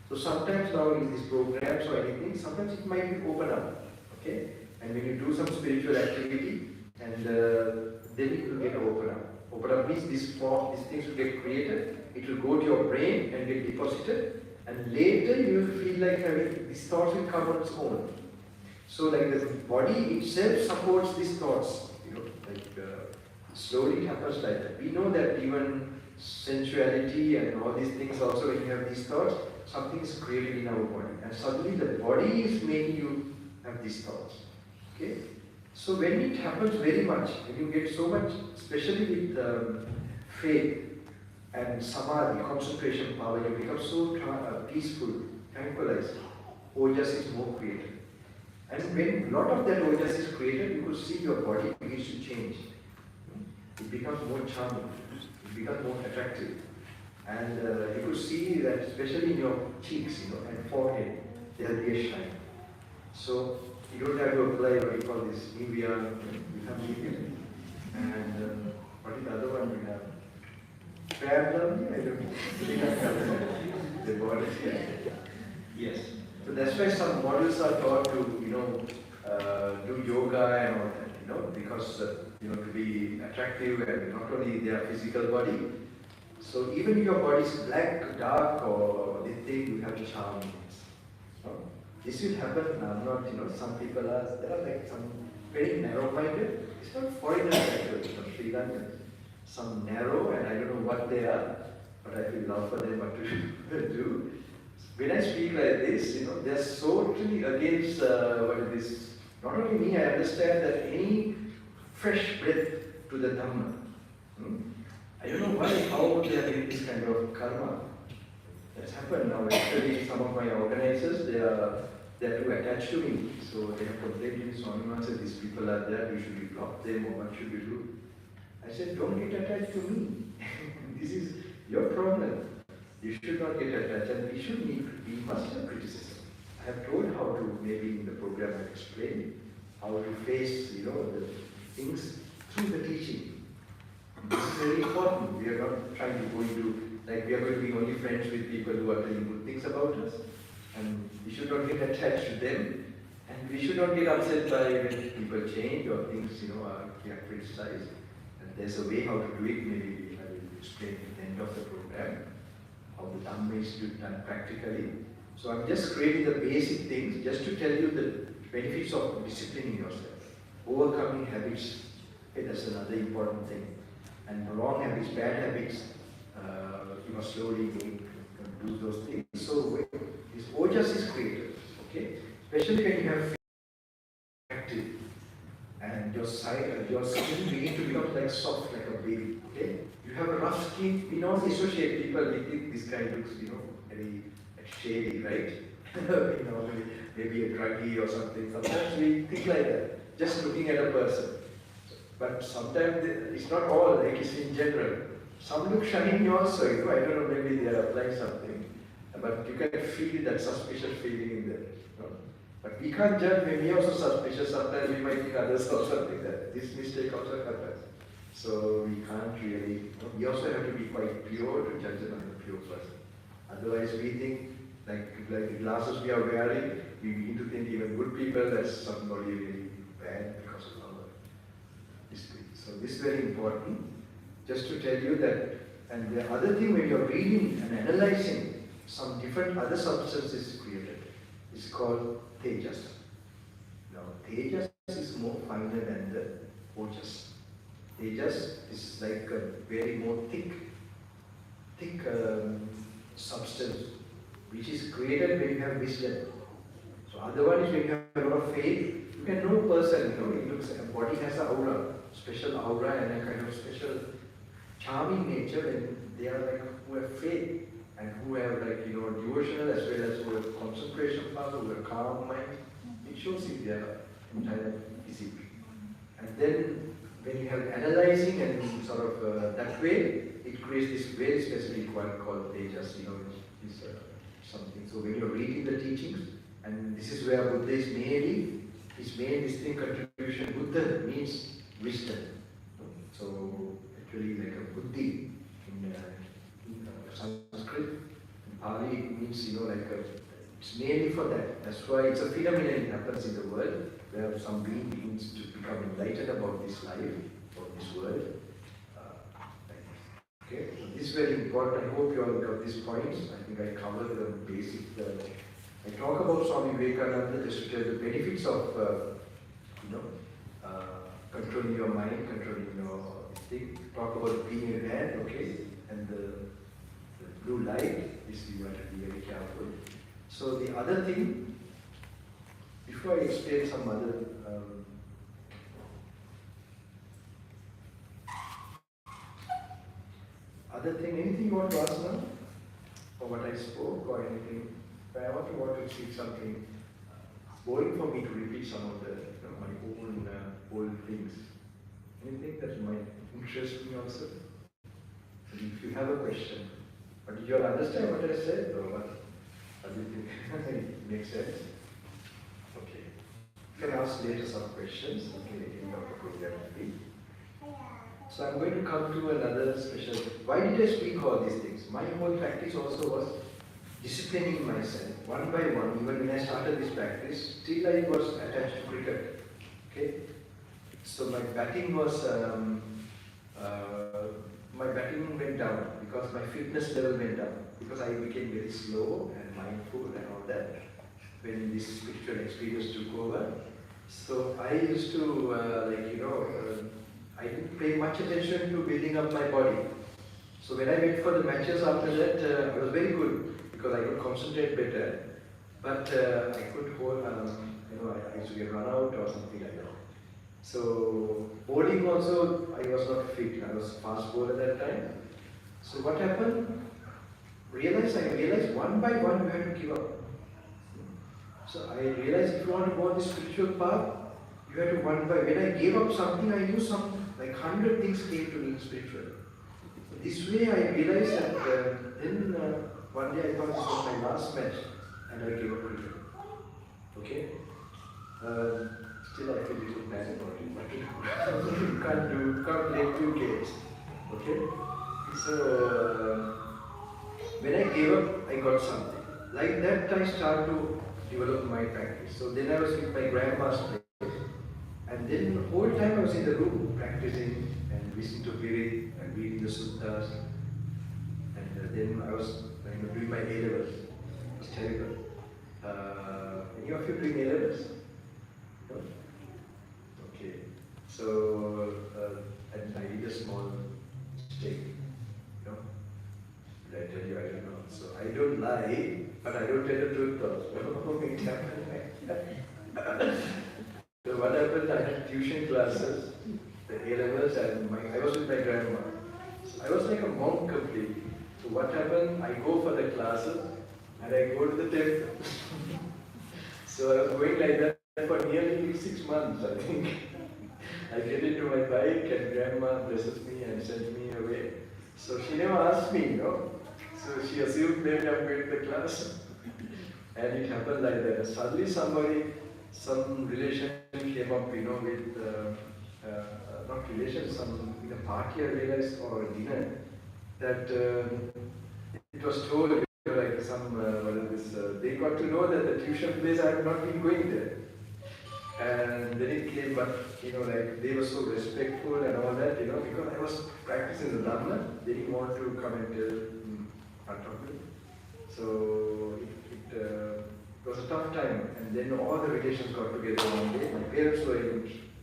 A: So sometimes now in these programs or anything, sometimes it might be open up. Okay? And when you do some spiritual activity, and then it will get open up. Open up means these things will get created, it will go to your brain and get deposited, and later you will feel like these thoughts will come on its own. So like the body itself supports these thoughts, slowly it happens like that. We know that even sensuality and all these things also, when you have these thoughts, something is created in our body. And suddenly the body is making you have these thoughts. Okay? So when it happens very much, when you get so much, especially with faith and samadhi, concentration power, you become so peaceful, tranquilized, ojas is more created. And when a lot of that ojas is created, you could see your body begins to change. It becomes more charming, it becomes more attractive. And you could see that especially in your cheeks, and forehead, there will be a shine. So you don't have to apply what we call this Nivea, you have Nivea. And what is the other one we have? Crab lovely? I don't know. The body, yes. So that's why some models are taught to, do yoga and all that, because, to be attractive and not only their physical body, So even if your body is black, dark, or they think you have a charm in it. No? This will happen. I'm not, some people there are like some very narrow-minded. It's not foreigners actually, Sri Lankans. Some narrow, and I don't know what they are, but I feel love for them what to do. When I speak like this, they're so totally against what is this. Not only me, I understand that any fresh breath to the Dhamma. I don't know why, how they are doing this kind of karma. That's happened now. Actually, some of my organizers, they're too attached to me. So they have complained to me, Swami said, these people are there, you should block them, or what should you do? I said, don't get attached to me. This is your problem. You should not get attached, and we must have criticism. I have told how to, maybe in the program I explained, how to face, the things through the teaching. This is very important. We are not trying to go into, like we are going to be only friends with people who are telling good things about us. And we should not get attached to them. And we should not get upset by when people change or things, are criticized. And there's a way how to do it. Maybe I will explain at the end of the program how the Dhamma is done practically. So I'm just creating the basic things just to tell you the benefits of disciplining yourself. Overcoming habits, that's another important thing. And wrong habits, bad habits, you must slowly do those things. So this ojas is created, okay? Especially when you have active and your skin begin to become like soft like a baby, okay? You have a rough skin, we don't associate people with this guy looks, very shady, right? Maybe a druggie or something. Sometimes we think like that, just looking at a person. But sometimes it's not all, like it's in general. Some look shiny also, I don't know, maybe they are applying something. But you can feel that suspicious feeling in there. But we can't judge, when we are also suspicious, sometimes we might think others also think that. This mistake also happens. So we can't really, we also have to be quite pure to judge another pure person. Otherwise we think, like the glasses we are wearing, we begin to think even good people, that's somebody really bad because of our history. So this is very important. Just to tell you that, and the other thing when you're reading and analyzing some different other substances created, it's called tejas. Now tejas is more finer than the ojas. Tejas is like a very more thick substance which is created when you have wisdom. So otherwise when you have a lot of faith, you can know a person, it looks, a body has an aura, special aura and a kind of special charming nature, and they are like who have faith and who have like devotional as well as who have concentration power, who have calm mind. It shows in their entire physique. And then when you have analyzing and sort of that way, it creates this very specific one called tejas, is something. So when you're reading the teachings, and this is where Buddha is mainly, his main distinct contribution, Buddha means wisdom. So actually like a buddhi in Sanskrit, in Pali it means it's mainly for that. That's why it's a phenomenon that happens in the world where some being begins to become enlightened about this life, about this world. Okay, so this is very important. I hope you all got these points. I think I covered the basic. I talk about Swami Vivekananda just to tell the benefits of controlling your mind, controlling your thing. Talk about being a man, okay, and the blue light. This you have to be very careful. So the other thing, before I explain some other thing, anything you want to ask now? Or what I spoke or anything? But I want to see something. Boring for me to repeat some of the my own old things. Anything that might interest me also? And if you have a question, but did you all understand what I said or what? Do you think it makes sense? Okay. You can ask later some questions. Okay, in the program maybe. So I'm going to come to another special. Why did I speak all these things? My whole practice also was disciplining myself one by one. Even when I started this practice, still I was attached to cricket. Okay, so my batting was my batting went down because my fitness level went down, because I became very slow and mindful and all that when this spiritual experience took over. So I used to, I didn't pay much attention to building up my body. So when I went for the matches after that, I was very good because I could concentrate better. But I could hold, I used to get run out or something like that. So bowling also, I was not fit. I was fast bowler at that time. So what happened? I realized one by one you have to give up. So I realized if you want to go on the spiritual path, you have to one by. When I gave up something, I knew like 100 things came to me spiritual. So this way I realized that then one day I thought this was my last match and I gave up cricket. Okay? Still I feel a little bad about it, but you can't play 2 games. Okay? So when I gave up, I got something. Like that I started to develop my practice. So then I was with my grandma's place. And then the whole time I was in the room practicing and listening to Virit and reading the suttas. And then I was doing my A-levels. It was terrible. Any of you doing A-levels? No? Okay. So and I did a small mistake. Did I tell you? I don't know. So I don't lie, but I don't tell the truth also. It happened. So what happened? I had tuition classes, the A-levels, and I was with my grandma. So I was like a monk completely. So what happened? I go for the classes and I go to the temple. So I was going like that for nearly 6 months, I think. I get into my bike and grandma blesses me and sends me away. So she never asked me, So she assumed maybe I'm going to the class. And it happened like that. Suddenly some relation came up, with, not relation, in a party I realized, or a dinner, that it was told, like they got to know that the tuition place I had not been going there. And then it came, but they were so respectful and all that, because I was practicing the Dhamma, they didn't want to come and tell in front of me. So it was a tough time, and then all the relations got together one day. My parents were in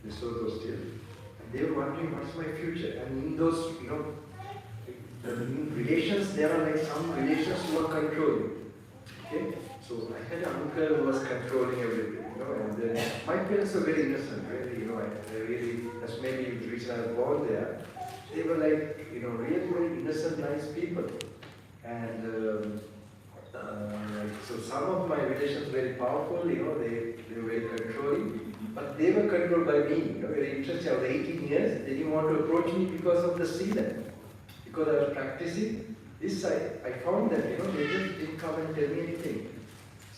A: Lesotho still, and they were wondering what's my future. And in those, in relations, there are like some relations who are controlling. Okay? So I had an uncle who was controlling everything, and then my parents were very innocent, really, that's maybe the reason I was born there. They were like, really very innocent, nice people. And so some of my relations were very powerful, they were very controlling, but they were controlled by me, very interesting. I was 18 years, they didn't want to approach me because of the Sila, because I was practicing. This I found that, they just didn't come and tell me anything.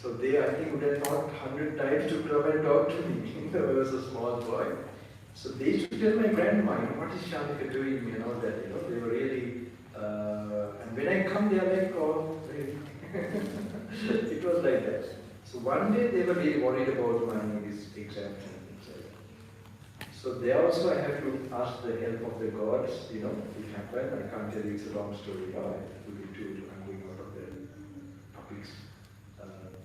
A: So they, I think, would have thought 100 times to come and talk to me. I was a small boy. So they used to tell my grandma, what is Shanika doing and all that, they were really, and when I come, they are like, oh, it was like that. So one day they were really worried about this exam and things like that. So there also I had to ask the help of the gods, it happened. I can't tell you, it's a long story now. I'm going out of the topics.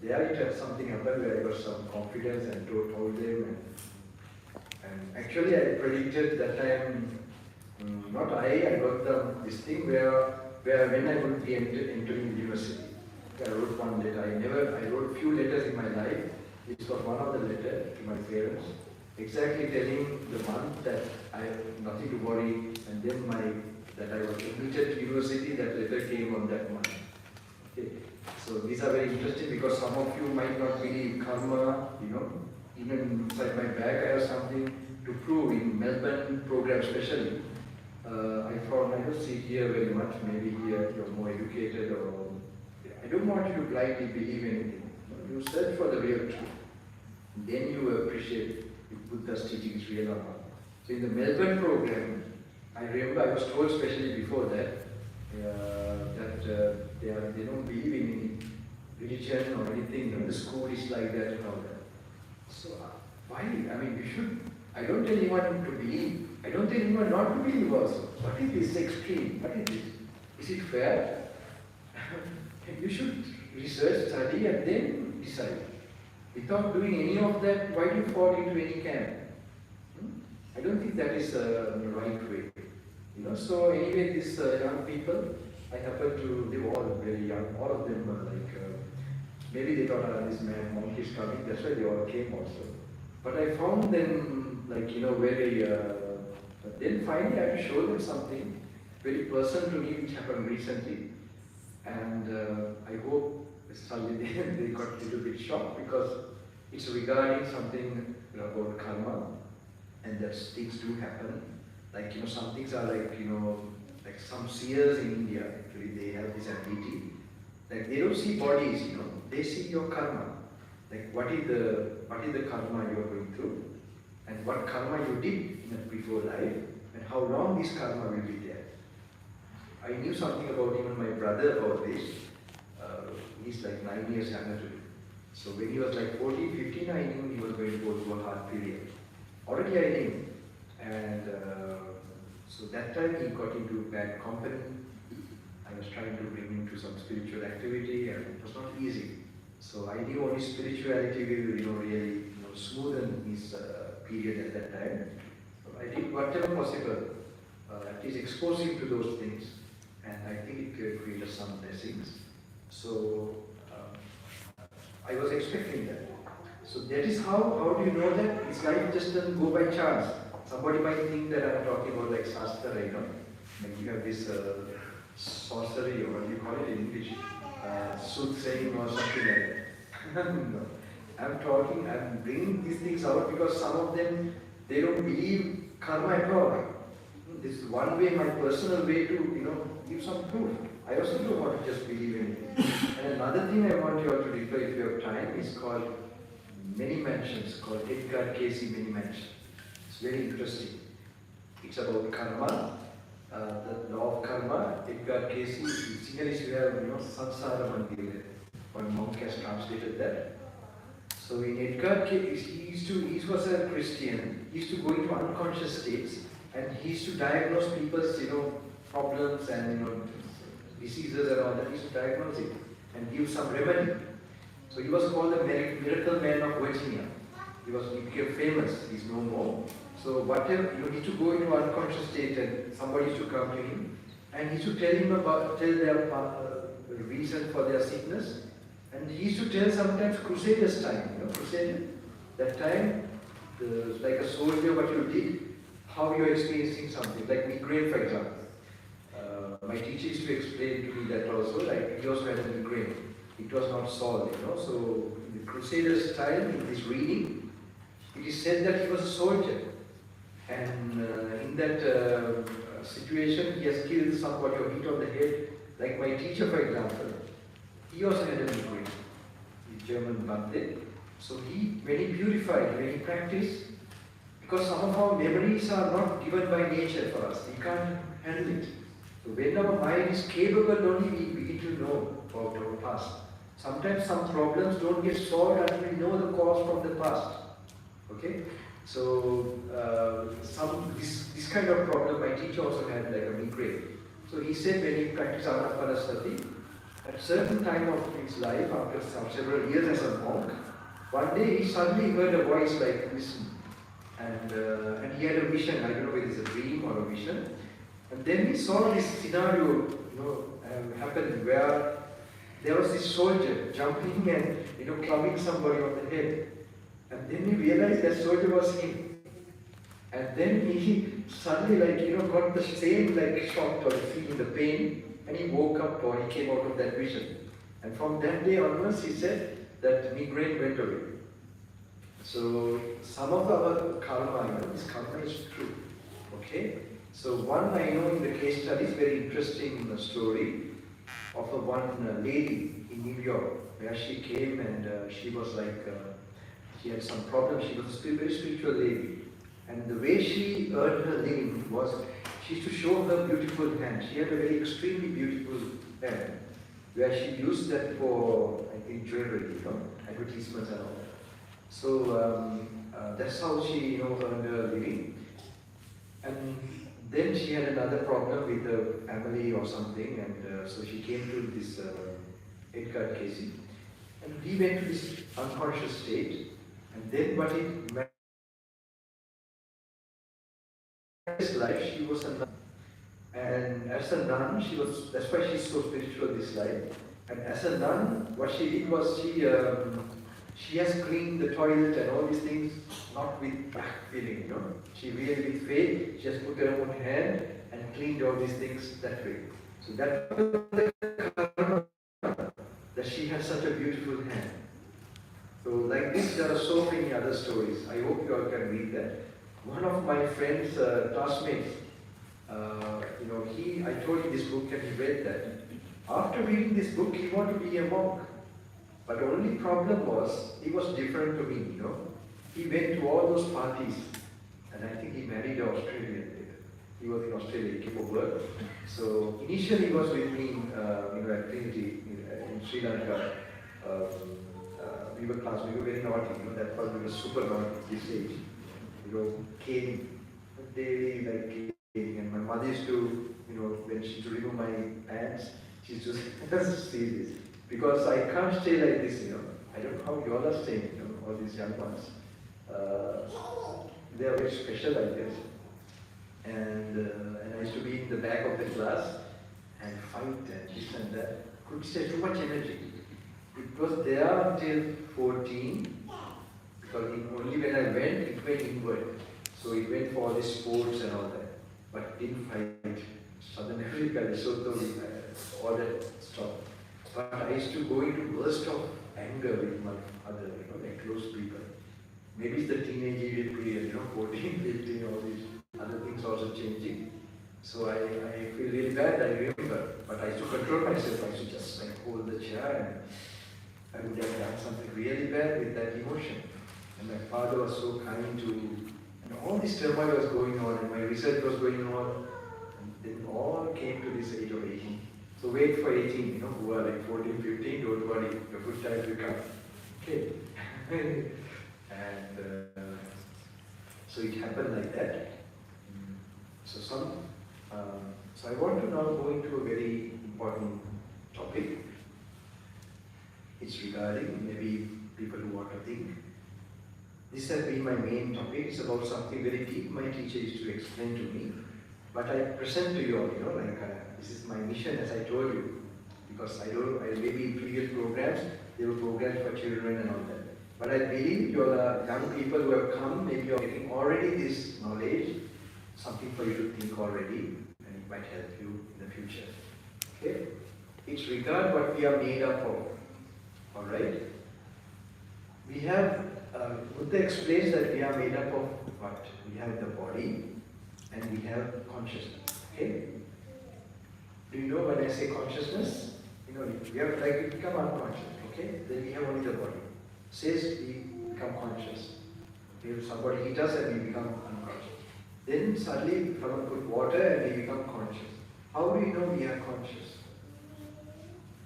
A: There it had something happened where I got some confidence and told them. And actually I predicted that time, not I got this thing where when I would be entering the university. I wrote one letter. I wrote few letters in my life. This was one of the letters to my parents, exactly telling the month that I have nothing to worry, and then that I was admitted to university. That letter came on that month. Okay. So these are very interesting because some of you might not believe karma, even inside my bag I have something to prove in Melbourne program especially. I found I don't see here very much, maybe here you're more educated or I don't want you to blindly believe anything. You search for the real truth. Then you appreciate if Buddha's teaching is real or not. So in the Melbourne program, I remember I was told especially before that, they don't believe in any religion or anything. The school is like that and all that. So why? I mean, you should. I don't tell anyone to believe. I don't tell anyone not to believe also. What is this extreme? What is this? Is it fair? You should research, study, and then decide. Without doing any of that, why do you fall into any camp? I don't think that is the right way. So anyway, these young people, I happened to, they were all very young, all of them were like, maybe they thought, this man, monk is coming, that's why they all came also. But I found them like, very, but then finally I had to show them something very personal to me which happened recently. And I hope suddenly they got a little bit shocked because it's regarding something about karma, and that things do happen. Like, some things are like, like some seers in India, actually, they have this ability. Like, they don't see bodies, they see your karma. Like, what is the karma you are going through, and what karma you did in a before life, and how long this karma will be there. I knew something about even my brother about this. He's like 9 years younger to me. So when he was like 14, 15, I knew he was going to go through a hard period. Already I knew. And so that time he got into bad company. I was trying to bring him to some spiritual activity, and it was not easy. So I knew only spirituality will really smoothen his period at that time. So I did whatever possible, at least expose him to those things, and I think it created some blessings. So I was expecting that. So that is how do you know that his life just doesn't go by chance. Somebody might think that I'm talking about like Shastra, like you have this sorcery, or what do you call it in English, soothsaying or something like that. No. I'm bringing these things out because some of them, they don't believe karma at all. This is one way, my personal way to, give some proof. I also don't want to just believe in it. And another thing I want you all to refer, if you have time, is called Many Mansions, called Edgar Casey Many Mansions. It's very interesting. It's about karma, the law of karma. Edgar Casey, in Sinhalese we have, Sansara Mandir. One monk has translated that. So in Edgar Casey, he was a Christian. He used to go into unconscious states, and he used to diagnose people's, problems and diseases and all that. He used to diagnose it and give some remedy. So he was called the miracle man of Virginia. He became famous. He's no more. So whatever, he used to go into unconscious state, and somebody used to come to him, and he used to tell their reason for their sickness. And he used to tell sometimes Crusaders' time, Crusader. That time, like a soldier, what you did, how you are experiencing something, like migraine, for example. My teacher used to explain to me that also, like he also had a migraine. It was not solved, So in the Crusaders' time, in this reading, it is said that he was a soldier. And in that situation, he has killed somebody or hit on the head. Like my teacher, for example, he also had a migraine, the German Bhante. So when he purified, when he practiced, because some of our memories are not given by nature for us, we can't handle it. So when our mind is capable, only we begin to know about our past. Sometimes some problems don't get solved until we know the cause from the past. Okay? So this kind of problem, my teacher also had like a migraine. So he said when he practiced Anapanasati, at a certain time of his life, after several years as a monk, one day he suddenly heard a voice like listen. And he had a vision, I don't know whether it's a dream or a vision. And then he saw this scenario, happen where there was this soldier jumping and, clubbing somebody on the head. And then he realized that soldier was him. And then he suddenly, got the same, shock or feeling the pain, and he woke up or he came out of that vision. And from that day onwards, he said that migraine went away. So some of our karma, this karma is true. Okay? So one I know in the case study is very interesting story of one lady in New York where she came and she was she had some problems. She was a very spiritual lady. And the way she earned her living was she used to show her beautiful hand. She had a very extremely beautiful hand where she used that for, I think, jewelry, advertisements and all that. So that's how she, earned her living. And Then she had another problem with the family or something, and so she came to this Edgar Casey. And we went to this unconscious state, and then what it meant in life, she was a nun. And as a nun, that's why she's so spiritual this life. And as a nun, what she did was she has cleaned the toilet and all these things, not with back feeling, She really with faith, she has put her own hand and cleaned all these things that way. So that was the karma, that she has such a beautiful hand. So like this, there are so many other stories. I hope you all can read that. One of my friends, classmates, I told him this book and he read that. After reading this book, he wanted to be a monk. But the only problem was, he was different to me, He went to all those parties, and I think he married an Australian. He was in Australia, he came for work. So initially he was with me, at Trinity in Sri Lanka. We were very naughty, that was, we were super naughty at this age. Caning, daily like caning. And my mother used to, when she used to remove my pants, she used to see this. Because I can't stay like this, I don't know how you all are staying, all these young ones. They are very special, I guess. And I used to be in the back of the class and fight and this and that. Could say too much energy. It was there until 14, because only when I went, it went inward. So it went for all the sports and all that. But didn't fight. Southern Africa, Lesotho, all that stuff. But I used to go into burst of anger with my other, like close people. Maybe it's the teenage period, 14, 15, all these other things also changing. So I feel really bad, I remember. But I used to control myself. I used to just hold the chair, and I would have done something really bad with that emotion. And my father was so kind to, and all this turmoil was going on, and my research was going on, and then all came to this age of 18. So wait for 18, who are like 14, 15, don't worry, your good time will come. Okay. And so it happened like that. So I want to now go into a very important topic. It's regarding maybe people who want to think. This has been my main topic. It's about something very deep my teacher used to explain to me. But I present to you all, this is my mission, as I told you. Because maybe in previous programs, there were programs for children and all that. But I believe you are young people who have come, maybe you are getting already this knowledge, something for you to think already, and it might help you in the future. Okay? It's regard what we are made up of. Alright? We have, Buddha explains that we are made up of what? We have the body, and we have consciousness. Okay? Do you know when I say consciousness? We have we become unconscious. Okay? Then we have only the body. Says we become conscious. If somebody hits us and we become unconscious. Then suddenly someone put water and we become conscious. How do we know we are conscious?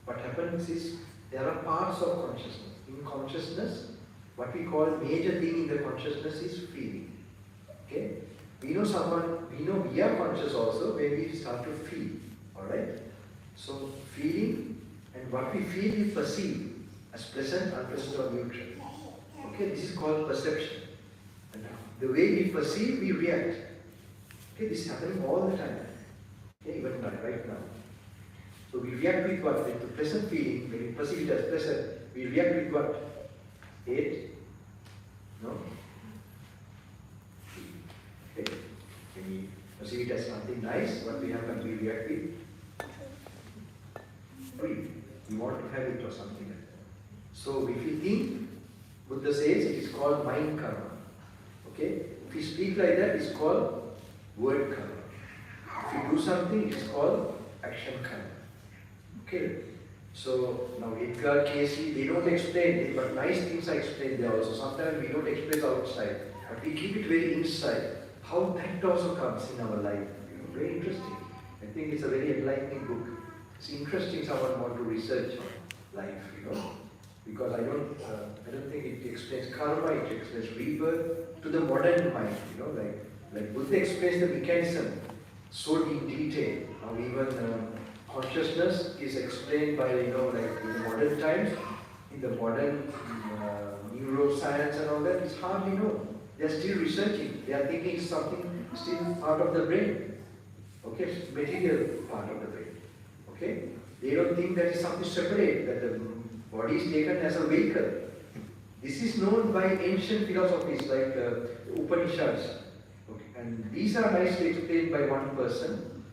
A: What happens is there are parts of consciousness. In consciousness, what we call major thing in the consciousness is feeling. Okay? We know we are conscious also when we start to feel. Alright? So feeling, and what we feel we perceive as pleasant, unpleasant or neutral. Okay, this is called perception. And the way we perceive, we react. Okay, this is happening all the time. Okay, even right now. So we react with what? With the pleasant feeling, when we perceive it as pleasant, we react with what? Hate? No? Okay. When we perceive it as something nice, what we happen, we react with greed. We want to have it or something like that. So if you think, Buddha says it is called mind karma. Okay? If you speak like that, it's called word karma. If you do something, it's called action karma. Okay? So now Edgar Casey, they don't explain, but nice things are explained there also. Sometimes we don't express outside, but we keep it very inside. How that also comes in our life. Very interesting. I think it's a very enlightening book. It's interesting someone want to research life, because I don't think it explains karma, it explains rebirth to the modern mind, like Buddha explains the mechanism so in detail. Now even consciousness is explained by, like in the modern times, in the modern neuroscience and all that, it's hardly known. They are still researching. They are thinking it's something still part of the brain. Okay, material part of the brain. Okay, they don't think that is something separate, that the body is taken as a vehicle. This is known by ancient philosophies like Upanishads. Okay. And these are nicely explained by one person.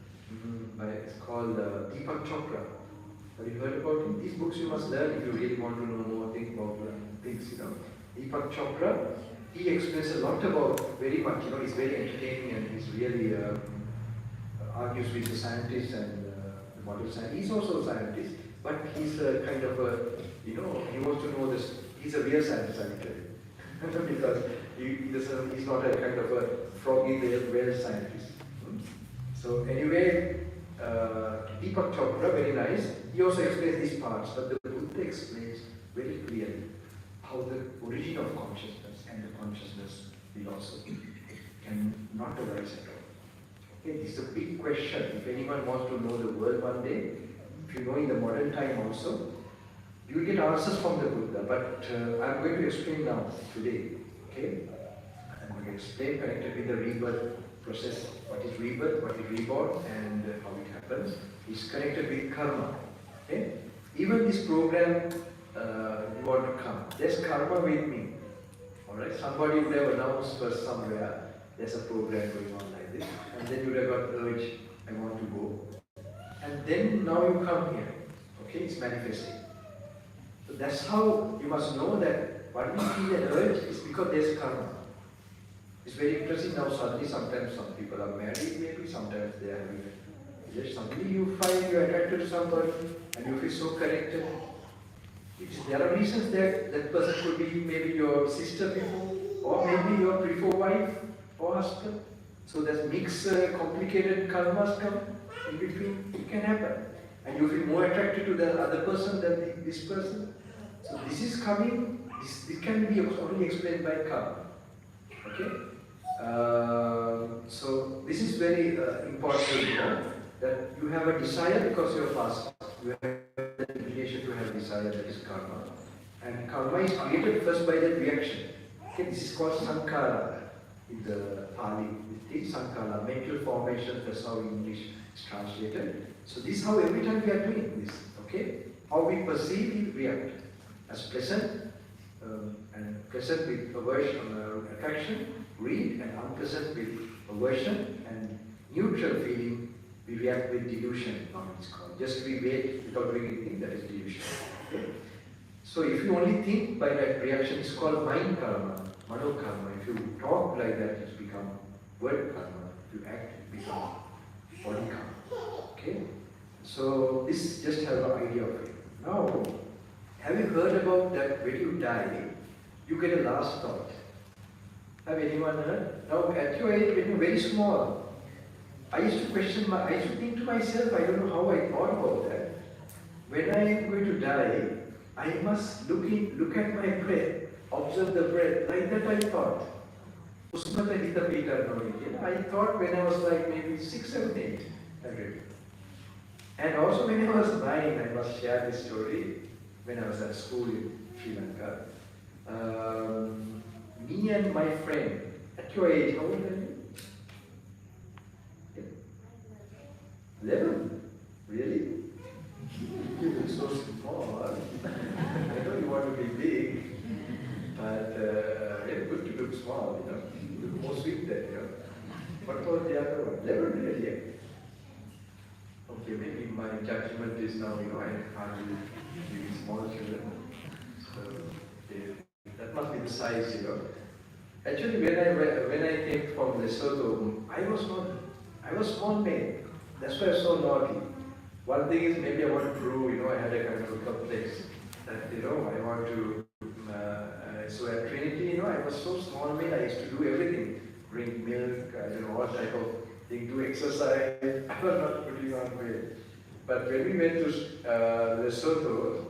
A: It's called Deepak Chopra. Have you heard about him? These books you must learn if you really want to know more things about things. Deepak Chopra, he explains a lot about very much. He's very entertaining and he's really argues with the scientists and the modern scientists. He's also a scientist, but he's a kind of a, he wants to know this. He's a real scientist, I tell you. Because he's not a kind of a froggy real scientist. So anyway, Deepak Chopra, very nice. He also explains these parts, but the Buddha explains very clearly how the origin of consciousness and the consciousness philosophy can not arise at all. Okay, this is a big question. If anyone wants to know the world one day, if you know in the modern time also, you will get answers from the Buddha, but I'm going to explain now, today, okay? I'm going to explain connected with the rebirth process, what is rebirth, what is reborn, and how it happens. It's connected with karma, okay? Even this program, you want to come, there's karma with me, alright? Somebody would have announced for somewhere, there's a program going on like this, and then you would have got the urge, I want to go. And then now you come here, okay? It's manifesting. So that's how you must know that what we feel an urge is because there's karma. It's very interesting now. Suddenly, sometimes some people are married, maybe sometimes they are having a relationship. Suddenly you find you're attracted to somebody and you feel so connected. There are reasons that person could be maybe your sister before, or maybe your before wife or husband. So there's mixed, complicated karmas come in between. It can happen. And you feel more attracted to the other person than this person. So this is coming, this can be only explained by karma. Okay? So this is very important to know that you have a desire because you're fasting. You have an inclination to have desire, that is karma. And karma is created first by the reaction. Okay? This is called sankhara in the Pali. It is sankhara, mental formation, that's how in English is translated. So this is how every time we are doing this, okay? How we perceive, we react as pleasant and pleasant with aversion, attraction, greed, and unpleasant with aversion, and neutral feeling, we react with delusion, it's called. Just we wait without doing anything, that is delusion. Okay? So if you only think by that reaction, it's called mind karma, mano karma. If you talk like that, it's become word karma. If you act, it becomes body karma. Okay? So this just have an idea of it. Now, have you heard about that when you die, you get a last thought? Have anyone heard? Now at your age, when you're very small, I used to think to myself, I don't know how I thought about that. When I am going to die, I must look at my breath, observe the breath, like that I thought. I thought when I was like maybe 6, 7, 8. And also when I was 9, I must share this story, when I was at school in Sri Lanka. Me and my friend, at your age, how old are you? 11? Really? You look so small. I know you want to be big, but it's good to look small, You look more sweet then, What about the other one? 11, really? Okay, maybe my judgment is now, I can't really small children. So that must be the size, Actually, when I came from Lesotho, I was small made. That's why I was so naughty. One thing is maybe I want to prove, I had a kind of a complex that, I want to. So at Trinity, I was so small made. I used to do everything, drink milk, all type of thing, do exercise. I was not putting on weight. But when we went to Lesotho,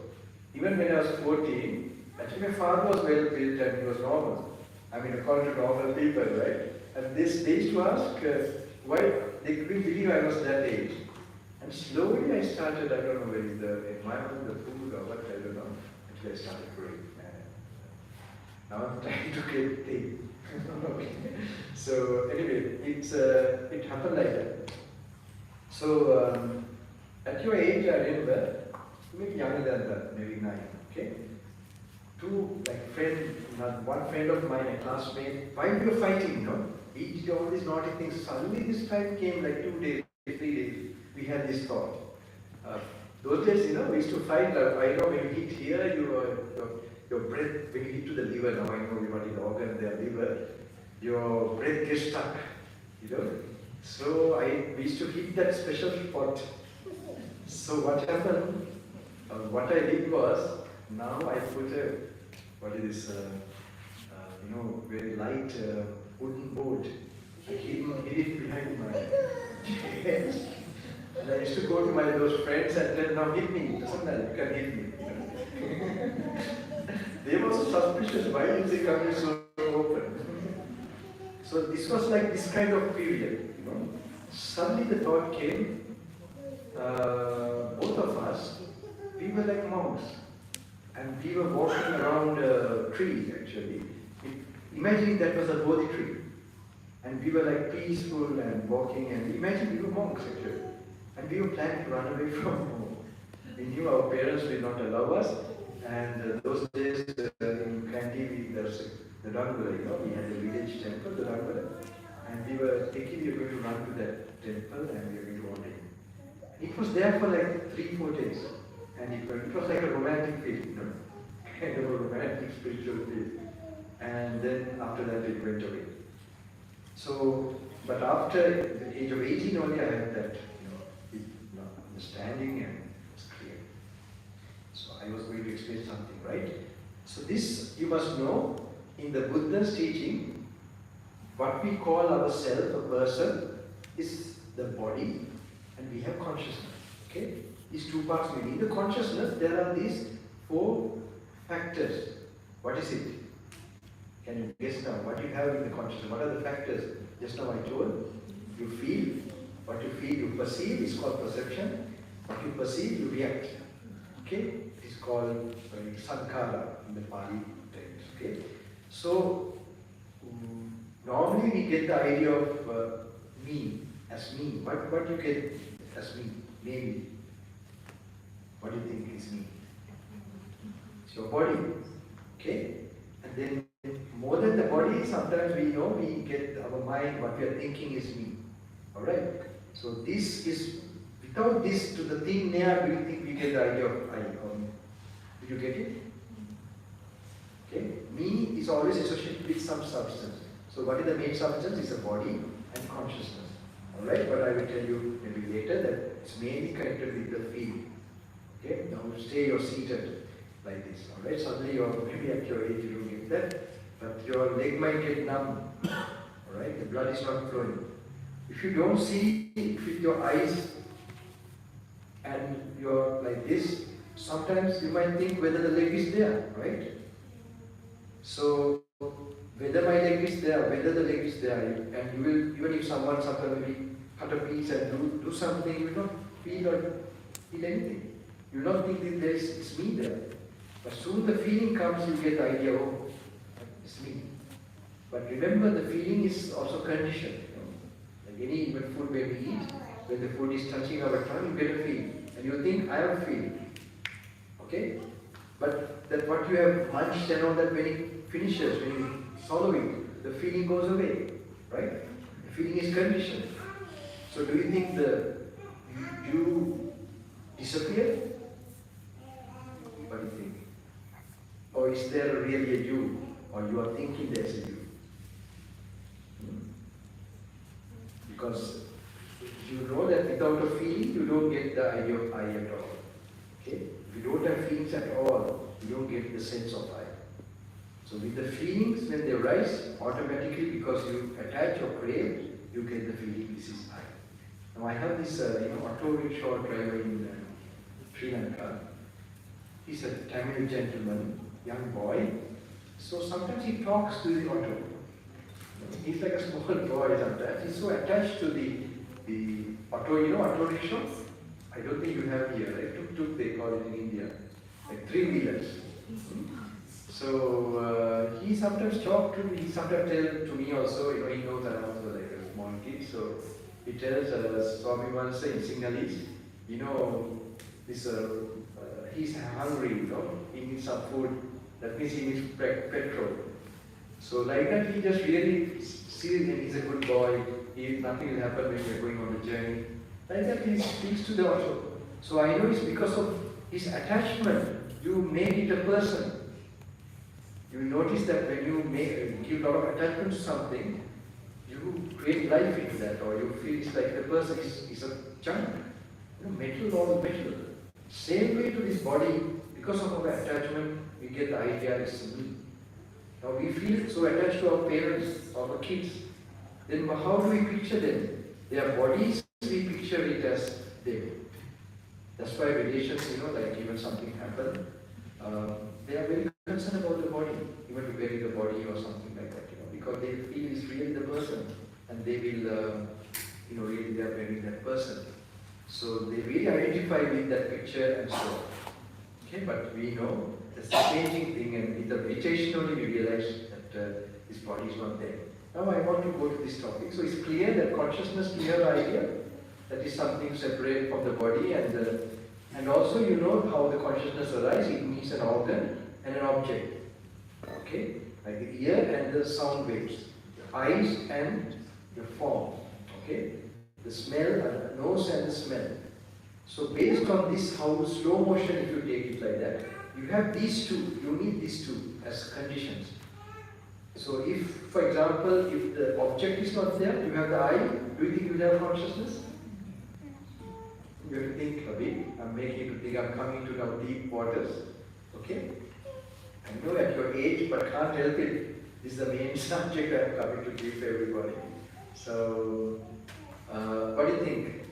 A: even when I was 14, actually my father was well built and he was normal. I mean, according to normal people, right? And they used to ask, why they couldn't believe I was that age. And slowly I started, I don't know whether it's the environment, the food or what, I don't know, until I started growing. Now I'm trying to get thin. Okay. So anyway, it happened like that. So at your age, I remember, maybe younger than that, maybe 9, okay? Two, like one friend of mine, a classmate, while we were fighting, you know, we did all these naughty things. Suddenly this time came like 2 days, 3 days, we had this thought. Those days, you know, we used to fight, I know when you hit here, your breath, when you hit to the liver, now I know what is the organ, the liver, your breath gets stuck, you know. So we used to hit that special spot. So what happened, what I did was, now I put what is this, you know, very light wooden board. I hid it behind my chest. And I used to go to those friends and tell, now hit me, doesn't matter, you can hit me. They were so suspicious, why is he coming so open? So this was like this kind of period, you know. Suddenly the thought came, both of us, we were like monks. And we were walking around a tree actually. Imagine that was a Bodhi tree. And we were like peaceful and walking, and imagine we were monks actually. And we were planning to run away from home. We knew our parents did not allow us, and those days in Kandy, there's the Dangula, you know, we had a village temple, the Dangula, and we were thinking we were going to run to that temple and we were going to wander. It was there for like 3-4 days, and it was like a romantic feel, you know, kind of a romantic spiritual feel. And then after that it went away. So, but after the age of 18 only I had that, understanding, and it was clear. So I was going to explain something, right? So this, you must know, in the Buddha's teaching, what we call ourselves, a person, is the body, and we have consciousness, okay? These 2 parts maybe. In the consciousness, there are these 4 factors. What is it? Can you guess now? What you have in the consciousness? What are the factors? Just now I told you feel. What you feel, you perceive, is called perception. What you perceive, you react. Okay? It is called sankhara in the Pali text. Okay? So, normally we get the idea of me as me. What you get as me? Maybe. What do you think is me? It's your body. Okay? And then, more than the body, sometimes we know we get our mind, what we are thinking is me. Alright? So this is, without this to the thing near, do you think we get the idea of I or me? Did you get it? Okay? Me is always associated with some substance. So what is the main substance? Is the body and consciousness. Alright? But I will tell you maybe later that it's mainly connected with the feeling. Okay? Now say you're seated like this. Alright? Suddenly you're, maybe at your age you don't get that, but your leg might get numb. Alright? The blood is not flowing. If you don't see it with your eyes and you're like this, sometimes you might think whether the leg is there, right? So, whether my leg is there, whether the leg is there, and you will, even if someone suddenly cut a piece and do something, you will not feel anything. You will not think that it's me there. But soon the feeling comes, you get the idea, oh, it's me. But remember, the feeling is also conditioned. Any even food when we eat, when the food is touching our tongue, you get a feel. And you think, I am feeling. Okay? But that what you have munched and all that, when it finishes, when you swallow it, the feeling goes away. Right? The feeling is conditioned. So do you think you disappear? What do you think? Or is there really a you? Or you are thinking there's a you? Because you know that without a feeling, you don't get the idea of I at all. Okay? If you don't have feelings at all, you don't get the sense of I. So with the feelings, when they rise, automatically, because you attach or crave, you get the feeling, this is I. Now I have this auto rickshaw driver in Sri Lanka. He's a Tamil gentleman, young boy. So sometimes he talks to the auto. He's like a small boy sometimes. He's so attached to the the auto rickshaw? I don't think you have here, right? Tuk-tuk, they call it in India. Like 3 wheelers. So he sometimes talks to me, he sometimes tells to me also, he knows I'm also like a small kid, so he tells Swami once in Sinhalese, this, he's hungry, he needs some food, that means he needs petrol. So like that he just really sees him, he's a good boy, nothing will happen when you're going on a journey. Like that he speaks to the auto. So I know it's because of his attachment, you make it a person. You will notice that when you give a lot of attachment to something, you create life into that, or you feel it's like the person is a junk. Metal or metal. Same way to this body, because of our attachment, we get the idea it's me. Now we feel so attached to our parents or our kids. Then how do we picture them? Their bodies, we picture it as them. That's why relations, like even something happened, they are very concerned about the body, even to bury the body or something like that, because they feel it's really the person, and they will, really they are burying that person. So they really identify with that picture and so on. Okay, but we know that's the changing thing, and with the meditation only we realize that this body is not there. Now I want to go to this topic. So it's clear that consciousness, clear idea, that is something separate from the body, and also you know how the consciousness arises. It means an organ and an object. Okay, like the ear and the sound waves, the eyes and the form. Okay, the smell, nose and the smell. So based on this, how slow motion, if you take it like that, you have these two. You need these two as conditions. So if, for example, if the object is not there, you have the eye. Do you think you have consciousness? You have to think a bit. I'm making you think. I'm coming to now deep waters. Okay? I know at your age, but can't help it. This is the main subject I'm coming to give everybody. So, what do you think?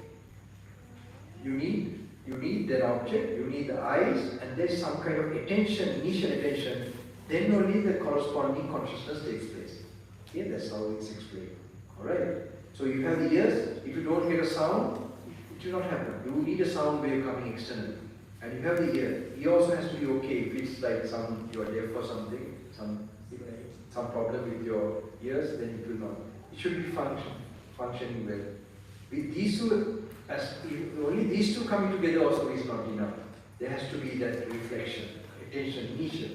A: You need that object, you need the eyes, and there's some kind of attention, initial attention, then only the corresponding consciousness takes place. Okay, that's how it's explained. Alright? So you have the ears, if you don't get a sound, it will not happen. You need a sound wave coming externally. And you have the ear. Ear also has to be okay. If it's like you are deaf or something, some problem with your ears, then it will not. It should be functioning well. With these two, only these two coming together also is not enough. There has to be that reflection, attention, initial.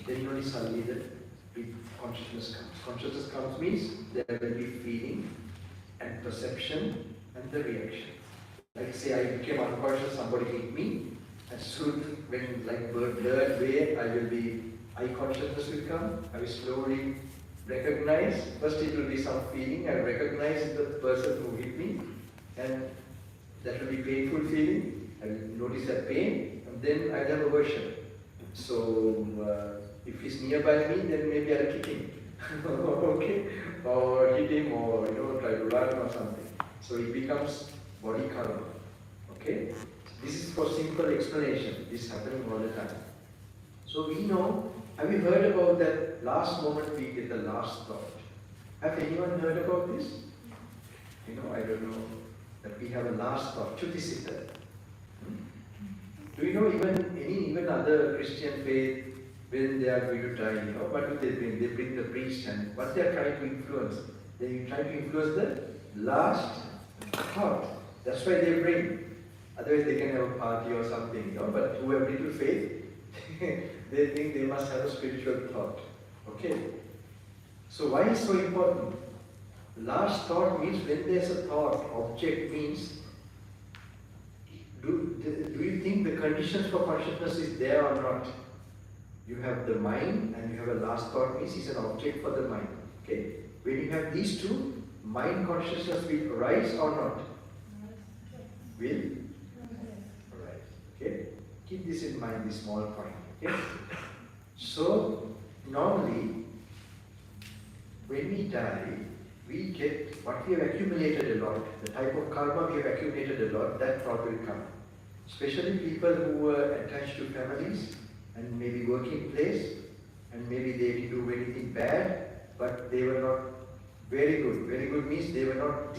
A: Then only suddenly the consciousness comes. Consciousness comes means there will be feeling and perception and the reaction. Like say I became unconscious, somebody hit me, and soon when like blurred way, eye consciousness will come. I will slowly recognize. First it will be some feeling. I recognize the person who hit me, and that will be painful feeling. I will notice that pain, and then I'll have aversion. So if he's nearby me, then maybe I'll kick him, okay, or hit him, or try to run or something. So it becomes body karma. Okay, this is for simple explanation. This is happening all the time. So we know. Have you heard about that last moment we get the last thought? Have anyone heard about this? I don't know that we have a last thought. Chutisita. Do you know even other Christian faith, when they are going to die, what do they bring? They bring the priest, and what they are trying to influence? They try to influence the last thought. That's why they bring. Otherwise they can have a party or something, but who have little faith, they think they must have a spiritual thought. Okay? So why is so important? Last thought means when there's a thought, object means, do you think the conditions for consciousness is there or not? You have the mind and you have a last thought means it's an object for the mind. Okay? When you have these two, mind consciousness will arise or not? Will? Arise. Okay? Keep this in mind, this small point. Okay? So, normally, when we die, we get what we have accumulated a lot, the type of karma we have accumulated a lot, that thought will come. Especially people who were attached to families and maybe working place, and maybe they didn't do anything bad, but they were not Very good. Very good means they were not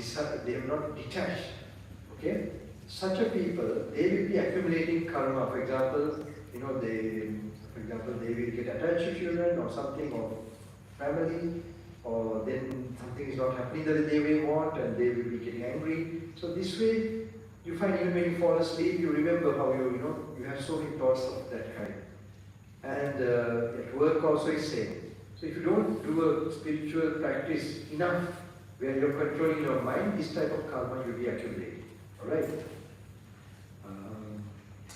A: detached. Okay? Such a people, they will be accumulating karma. For example, they will get attached to children or something, or family, or then something is not happening the way they may want, and they will be getting angry. So this way, you find even when you fall asleep, you remember how you have so many thoughts of that kind. And at work also is same. So if you don't do a spiritual practice enough, where you're controlling your mind, this type of karma will be accumulating. Alright?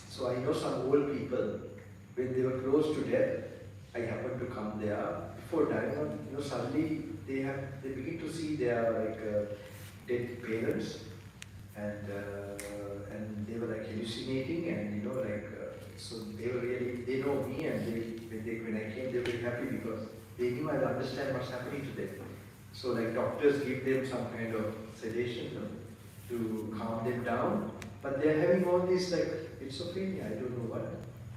A: So I know some old people, when they were close to death, I happened to come there. Before dying, suddenly they begin to see their dead parents, and they were like hallucinating, and so they know me, and when I came, they were very happy because they knew I'll understand what's happening to them. So like doctors give them some kind of sedation to calm them down, but they're having all this like schizophrenia, I don't know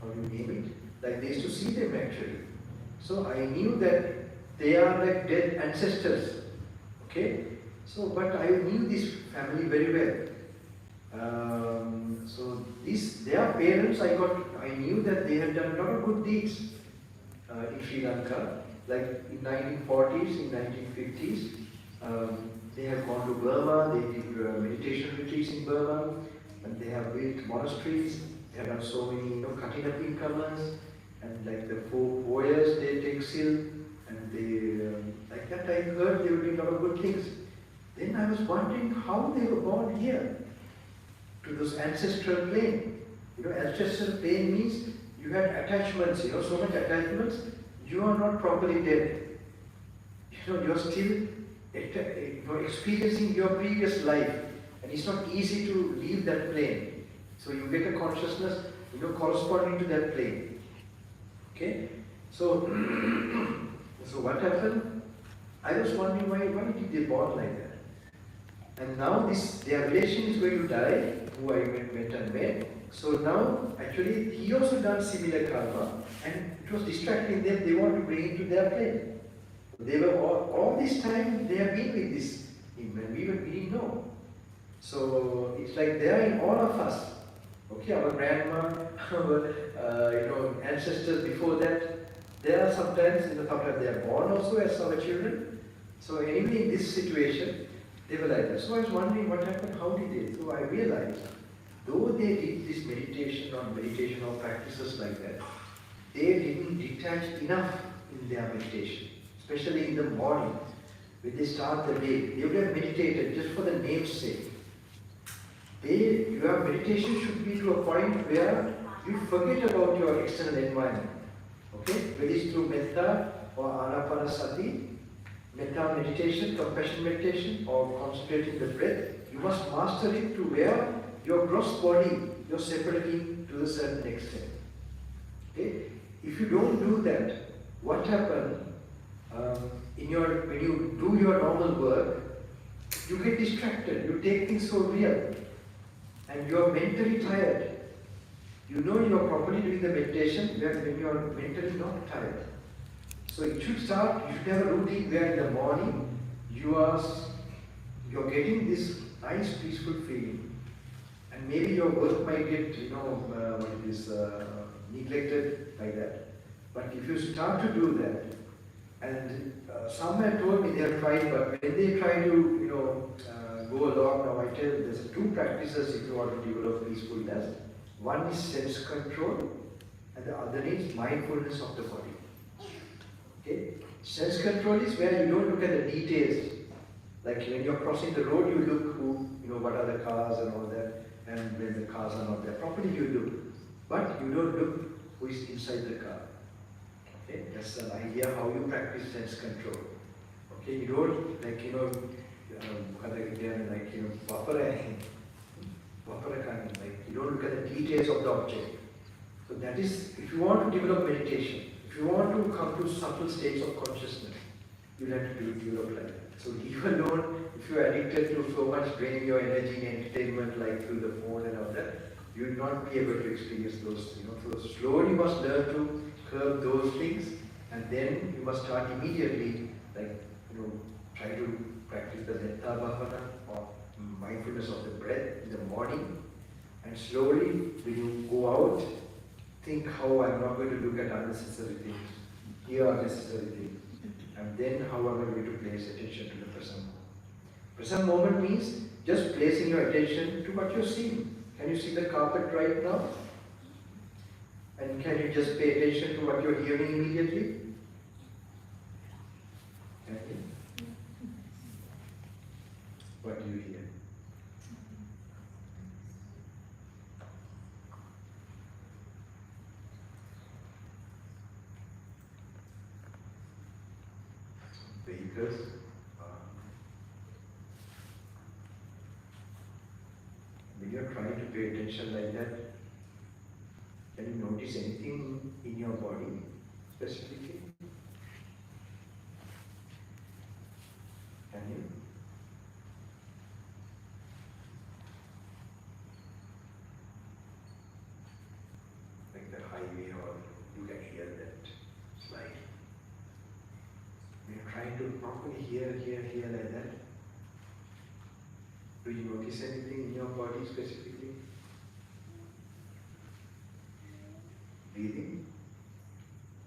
A: how you name it. Like they used to see them actually. So I knew that they are like dead ancestors. Okay? So, but I knew this family very well. So their parents, I knew that they had done a lot of good deeds in Sri Lanka. Like in 1940s, in 1950s, they have gone to Burma, they did meditation retreats in Burma, and they have built monasteries. They have done so many, cutting up incomers, and like the 4 warriors, they take seal, and they, like that I heard they were doing a lot of good things. Then I was wondering how they were born here, to this ancestral plane. Ancestral plane means you had attachments, so much attachments, you are not properly dead. You're still experiencing your previous life, and it's not easy to leave that plane. So you get a consciousness, corresponding to that plane. Okay? So, so what happened? I was wondering why did they born like that? And now their relation is going to die, who I met and met. So now, actually, he also done similar karma, and it was distracting them. They want to bring it to their plane. They were all this time they have been with this him, and we didn't know. So it's like they are in all of us. Okay, our grandma, our ancestors before that. They are sometimes they are born also as our children. So anyway, in this situation, they were like that. So I was wondering what happened, how did they? So I realized, though they did this meditation or practices like that, they didn't detach enough in their meditation, especially in the morning. When they start the day, they would have meditated just for the name's sake. Your meditation should be to a point where you forget about your external environment. Okay? Whether it's through metta or anapanasati, metta meditation, compassion meditation, or concentrating the breath, you must master it to where your gross body, you're separating to a certain extent. Okay? If you don't do that, what happens when you do your normal work, you get distracted, you take things so real, and you're mentally tired. You're properly doing the meditation when you're mentally not tired. So it should start, you should have a routine where in the morning you're getting this nice peaceful feeling, and maybe your work might get neglected like that. But if you start to do that, and some have told me they have tried, but when they try to go along, now I tell you there's 2 practices if you want to develop peacefulness. One is sense control, and the other is mindfulness of the body. Okay? Sense control is where you don't look at the details. Like when you're crossing the road, you look what are the cars and all that, and when the cars are not there, properly you look. But you don't look who is inside the car. Okay? That's an idea how you practice sense control. Okay? You don't you don't look at the details of the object. So that is, if you want to develop meditation, if you want to come to subtle states of consciousness, you have to develop like that. So leave alone, if you are addicted to so much draining your energy and entertainment like through the phone and all that, you will not be able to experience those, So slowly you must learn to curb those things, and then you must start immediately, try to practice the metta bhavana or mindfulness of the breath in the morning, and slowly when you go out, think how I'm not going to look at unnecessary things, here are necessary things, and then how am I going to place attention to the present moment. Present moment means just placing your attention to what you're seeing. Can you see the carpet right now? And can you just pay attention to what you're hearing immediately? Can you? What do you hear? Vehicles. When you're trying to pay attention like that, can you notice anything in your body specifically? Can you? Like the highway, or you can hear that slide. When you're trying to properly hear like that, do you notice anything in your body specifically? Breathing,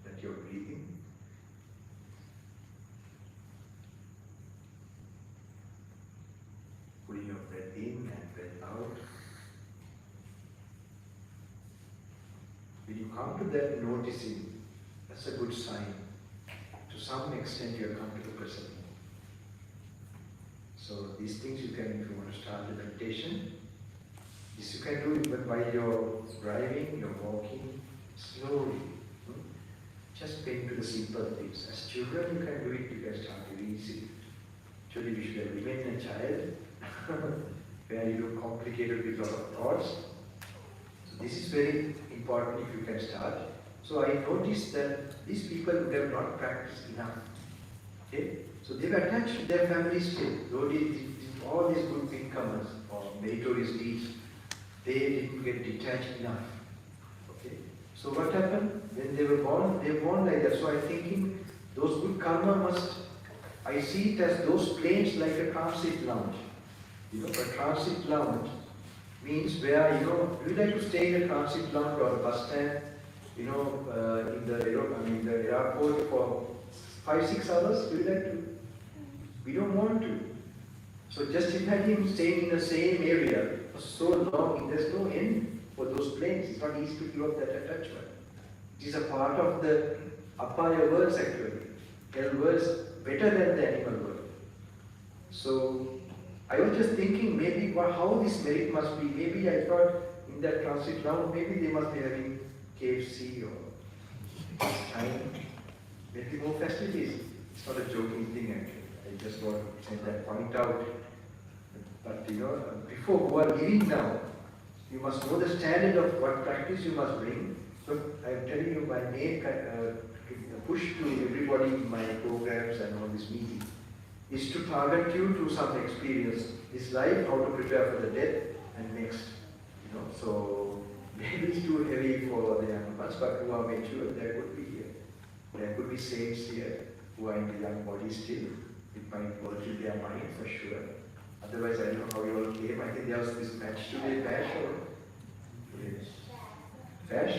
A: that you're breathing. Putting your breath in and breath out. When you come to that noticing, that's a good sign. To some extent you have come to the present moment. So these things you can, if you want to start the meditation, this you can do even while you're driving, you're walking, slowly. Just paying to the simple things. As children you can do it, you can start very easily. Actually you should have remained a child where you do complicated with a lot of thoughts. So this is very important if you can start. So I noticed that these people would have not practiced enough. Okay? So they were attached to their families still. Though all these good incomers or meritorious deeds, they didn't get detached enough. Okay? So what happened? When they were born like that. So I'm thinking those good karma must, I see it as those planes like a transit lounge. You know, a transit lounge means where, you know, do you like to stay in a transit lounge or a bus stand, you know, in the airport for 5-6 hours? Do you like to? We don't want to. So just imagine staying in the same area for so long, there's no end for those planes. It's not easy to give up that attachment. It is a part of the apaya worlds actually. Hell worlds better than the animal world. So I was just thinking maybe how this merit must be. Maybe I thought in that transit lounge, maybe they must be having KFC or China. Maybe more facilities. It's not a joking thing actually. I just want to say that point out. But you know, before who are giving now, you must know the standard of what practice you must bring. So I am telling you my main push to everybody in my programs and all this meeting is to target you to some experience. This life, how to prepare for the death and next. You know, so maybe it's too heavy for the young ones, but who are mature, there could be here. There could be saints here who are in the young body still. It might work in their mind for sure. Otherwise, I don't know how you all came. I think there was this match today, bash or bash?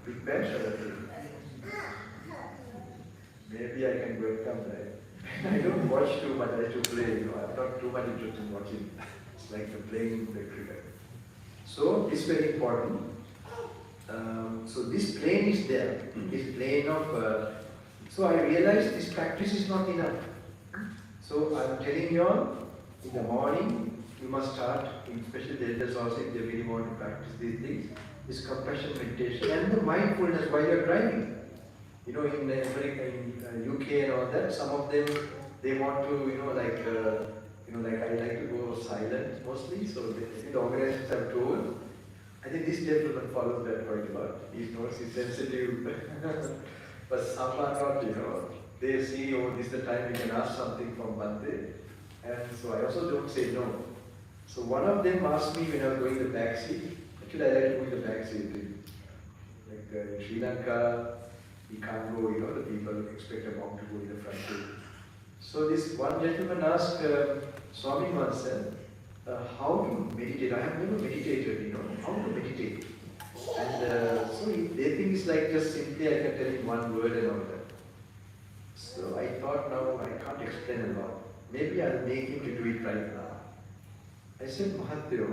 A: Big bash or maybe I can go and come there. I don't watch too much, I like to play, you know. I'm not too much interested in watching. It's like the playing the cricket. So, this is very important. So this plane is there. This plane of so I realized this practice is not enough. So I'm telling you all, in the morning, you must start, especially the elders also, if they really want to practice these things, this compassion meditation and the mindfulness while you're driving. You know, in America, in UK and all that, some of them, they want to, like I like to go silent mostly, so the organizations have told. I think this gentleman follows that quite a lot. He knows he's sensitive. But some are not, they see, oh, this is the time we can ask something from Bhante. And so I also don't say no. So one of them asked me when I was going in the back seat. Actually, I like to go in the back seat. Like in Sri Lanka, you can't go, the people expect a monk to go in the front seat. So this one gentleman asked Swami once, how to meditate? I have never meditated, how to meditate. And so they think it's like just simply I can tell you one word and all that. So I thought now I can't explain a lot. Maybe I'll make him to do it right now. I said, Mahathir,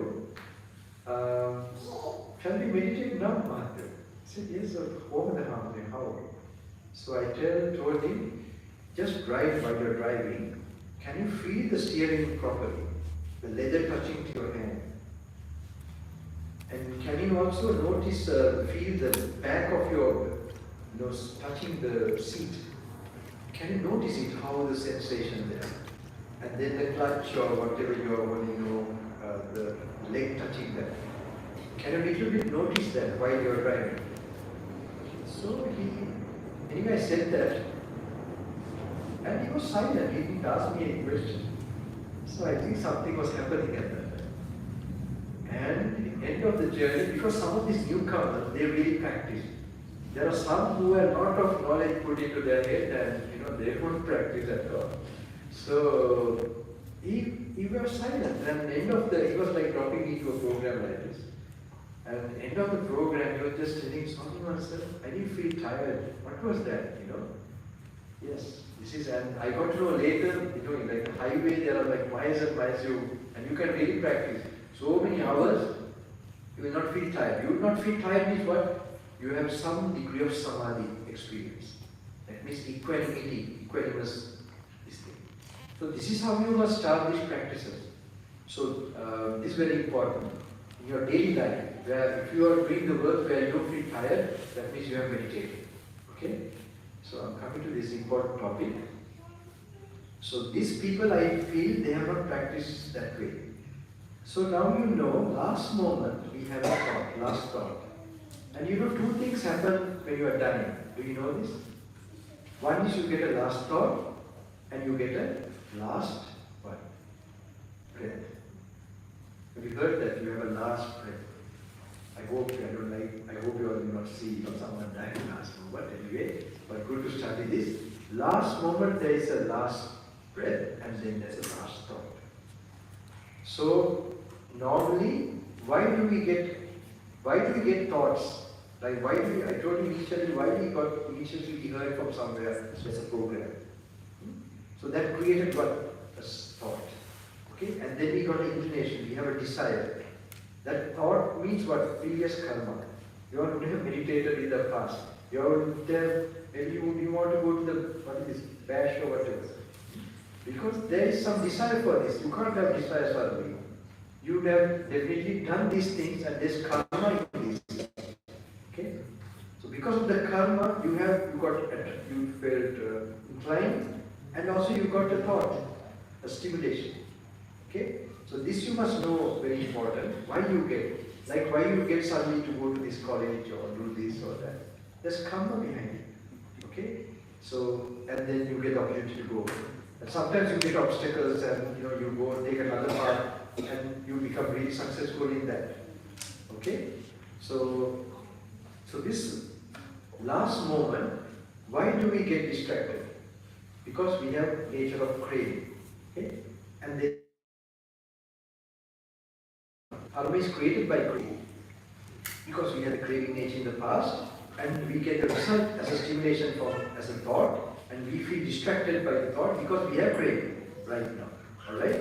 A: shall we meditate now, Mahathir? He said, yes, how? So I told him, just drive while you're driving. Can you feel the steering properly? The leather touching to your hand. And can you also notice, feel the back of your nose touching the seat? Can you notice it, how the sensation there? And then the clutch or whatever you're holding, the leg touching that. Can you little bit notice that while you're driving? So anyway, I said that, and he was silent, he didn't ask me any question. So I think something was happening at that time. And at the end of the journey, because some of these newcomers, they really practice. There are some who have a lot of knowledge put into their head and they don't practice at all. So he was silent, and at the end of he was like dropping me to a program like this. And at the end of the program, he was just telling Swami Master, I didn't feel tired. What was that, Yes, this is, and I got to know later, like the highway, there are like miles and miles, and you can really practice. So many hours, you will not feel tired. You will not feel tired means what? You have some degree of samadhi experience. That means equanimity, equanimous, this thing. So this is how you must start these practices. So this is very important. In your daily life, where if you are doing the work where you don't feel tired, that means you have meditated. Okay? So I'm coming to this important topic. So these people, I feel they have not practiced that way. So now last moment we have a thought, last thought. And two things happen when you are done. Do you know this? One is you get a last thought and you get a last what? Breath. Have you heard that? You have a last breath. I hope you all will not see someone dying last moment anyway, but good to study this. Last moment there is a last breath and then there's a last thought. So normally, why do we get thoughts? Like I told you initially, we heard from somewhere, there's a program. So that created what? A thought. Okay, and then we got an inclination, we have a desire. That thought means what? Previous karma. You would have meditated in the past. You would have, maybe you want to go to the, bash or whatever. Because there is some desire for this. You can't have desire suddenly. You have definitely done these things and there's karma in this. Okay? So because of the karma, you felt inclined and also you got a thought, a stimulation. Okay? So this you must know, very important, why you get suddenly to go to this college or do this or that. There's karma behind it. Okay? So, and then you get the opportunity to go. And sometimes you get obstacles and you go take another path and you become really successful in that. Okay? So this last moment, why do we get distracted? Because we have nature of craving. Okay? And then karma is created by craving. Because we had a craving nature in the past, and we get the result as a stimulation as a thought, and we feel distracted by the thought because we have craving right now. Alright?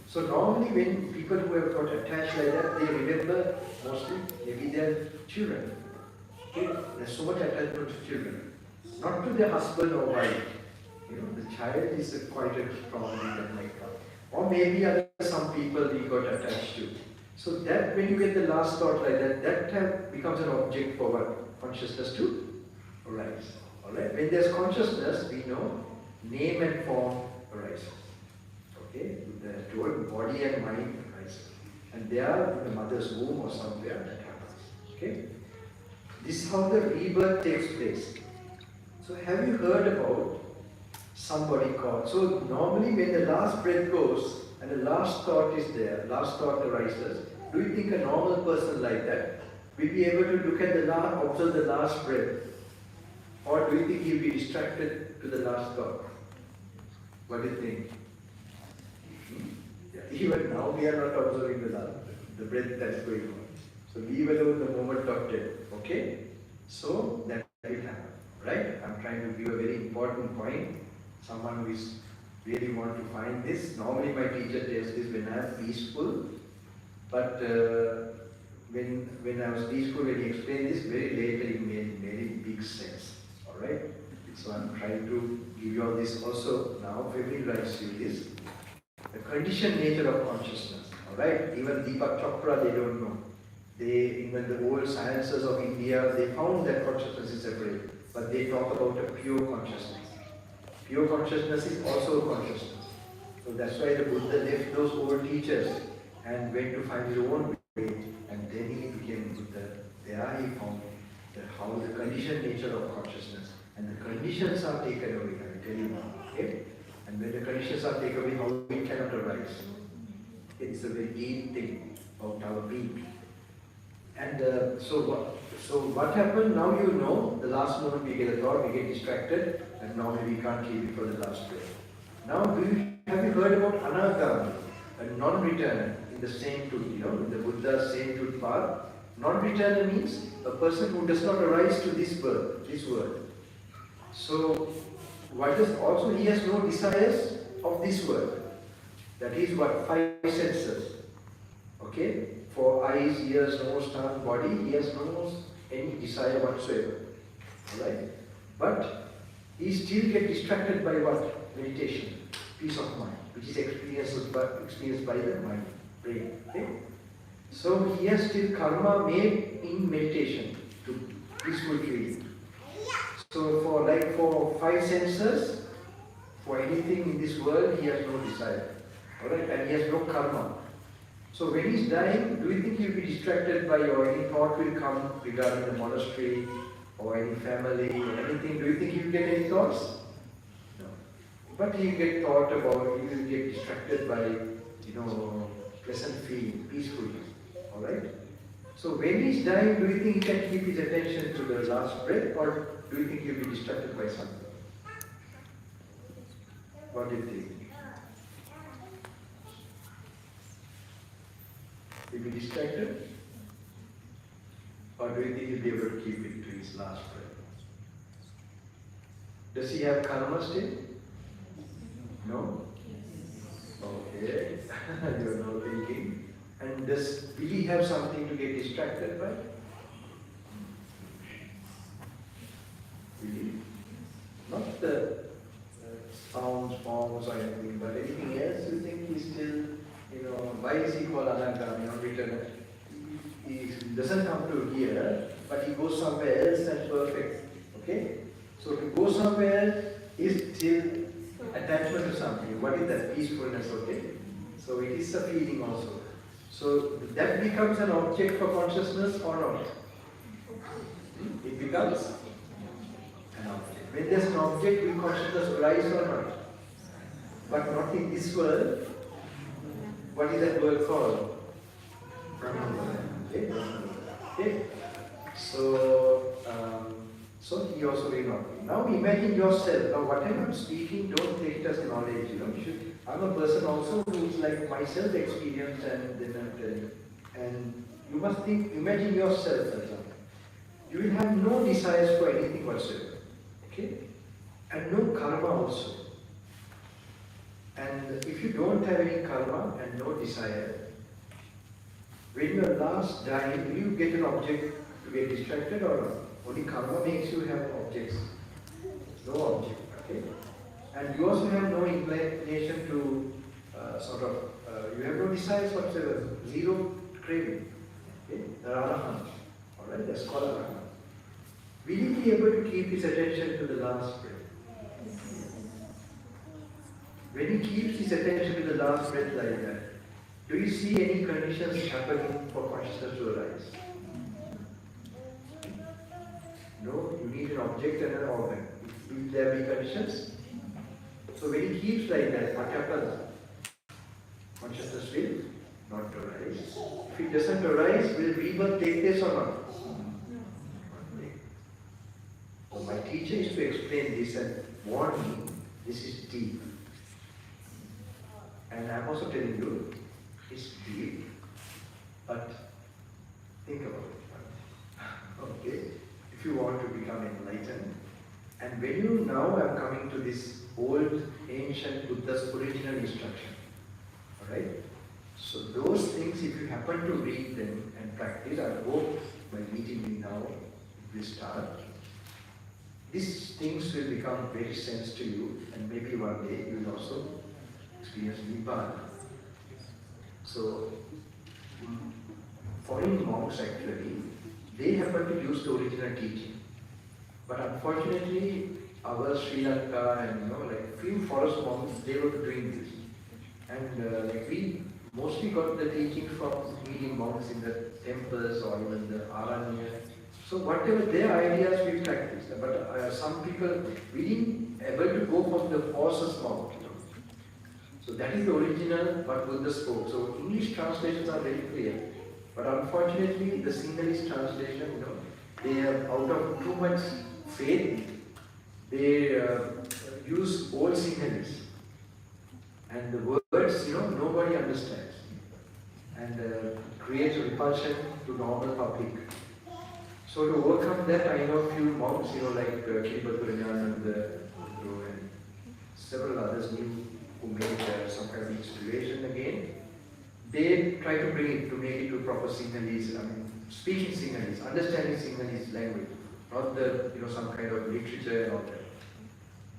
A: So normally when people who have got attached like that, they remember mostly maybe their children. Okay? There's so much attachment to children. Not to their husband or wife. The child is quite a strong and like that. Or maybe some people we got attached to. So that when you get the last thought like that becomes an object for what? Consciousness to arise. Alright? When there's consciousness, we know name and form arises. Okay? The whole body and mind arises. And they are in the mother's womb or somewhere that happens. Okay? This is how the rebirth takes place. So have you heard about somebody called? So normally when the last breath goes and the last thought is there, last thought arises, do you think a normal person like that will be able to look at observe the last breath? Or do you think he'll be distracted to the last thought? What do you think? Yeah. Even now we are not observing the breath that's going on. So leave alone the moment of death. Okay? So that will happen. Right? I'm trying to give a very important point. Someone who is really want to find this. Normally my teacher tells this when I am peaceful. But when I was peaceful, when he explained this, very later it made very big sense. Alright? So I'm trying to give you all this also now, familiarize you this. The conditioned nature of consciousness. Alright? Even Deepak Chopra, they don't know. Even the old sciences of India, they found that consciousness is separate. But they talk about a pure consciousness. Pure consciousness is also a consciousness. So that's why the Buddha left those old teachers and went to find his own way, and then he became Buddha. There he found that how the conditioned nature of consciousness, and the conditions are taken away, I will tell you now. Okay? And when the conditions are taken away, how we cannot arise. It's a very deep thing about our being. And so what happened? Now you know, the last moment we get a thought, we get distracted, and normally we can't keep it for the last breath. Now, have you heard about anagami, a non-returner in the same truth, in the Buddha's same truth path? Non-returner means a person who does not arise to this birth, this world. So, also he has no desires of this world. That is what? 5 senses. Okay? For eyes, ears, nose, tongue, body, he has no any desire whatsoever. Alright? But he still gets distracted by what? Meditation, peace of mind, which is experienced by the mind, brain. Okay? So he has still karma made in meditation to peaceful feeling. So for 5 senses, for anything in this world, he has no desire. Alright? And he has no karma. So when he's dying, do you think he'll be distracted by, or any thought will come regarding the monastery or any family or anything? Do you think he'll get any thoughts? No. But he'll get thought about, he will get distracted by, pleasant feeling, peacefulness. Alright? So when he's dying, do you think he can keep his attention to the last breath, or do you think he'll be distracted by something? What do you think? He'll be distracted? Or do you think he'll be able to keep it to his last breath? Does he have karma still? No? Okay. You're not thinking. And will he have something to get distracted by? Will he? Not the sounds, forms, or anything, but anything else you think he's still, why is he called anagami, non-returner? He doesn't come to here, but he goes somewhere else and perfect. Okay? So to go somewhere is still attachment to something. What is that? Peacefulness, okay? So it is a feeling also. So that becomes an object for consciousness or not? It becomes an object. When there's an object, will consciousness arise or not? But not in this world. What is that word called? Okay? Okay? So he also will not be. Now imagine yourself. Now whatever I'm speaking, don't take it as knowledge. I'm a person also who is like myself experienced, and then I'm telling. And you must imagine yourself, for example. You will have no desires for anything whatsoever. Okay? And no karma also. And if you don't have any karma and no desire, when you are last dying, will you get an object to get distracted or not? Only karma makes you have objects. No object. Okay? And you also have no inclination to you have no desires whatsoever. Zero craving. Okay? The Arahant. Alright? That's called Arahant. Will he be able to keep his attention to the last breath? When he keeps his attention to the last breath like that, do you see any conditions happening for consciousness to arise? No, you need an object and an organ. Will there be conditions? So when he keeps like that, what happens? Consciousness will not arise. If it doesn't arise, will rebirth take place or not? So my teacher is to explain this and warn me, this is deep. And I'm also telling you, it's deep, but think about it. Okay? If you want to become enlightened, and when you now are coming to this old, ancient Buddha's original instruction, alright? So those things, if you happen to read them and practice, I hope by meeting me now, it will start. These things will become very sense to you, and maybe one day you will also experience Nibbana. So, foreign monks actually, they happen to use the original teaching. But unfortunately, our Sri Lanka and like few forest monks, they were doing this. And like we mostly got the teaching from meeting monks in the temples or even the Aranya. So whatever their ideas we practiced. But some people, we didn't able to go from the horse's mouth. So that is the original what Buddha spoke. So English translations are very clear. But unfortunately, the Sinhalese translation, they are out of too much faith, they use old Sinhalese. And the words, nobody understands. And creates a repulsion to normal public. So to overcome that, I know a few monks, like Kiribati and several others who made some kind of inspiration again. They try to bring it, to make it to proper Sinhalese, speaking Sinhalese, understanding Sinhalese language, not the, some kind of literature and all that.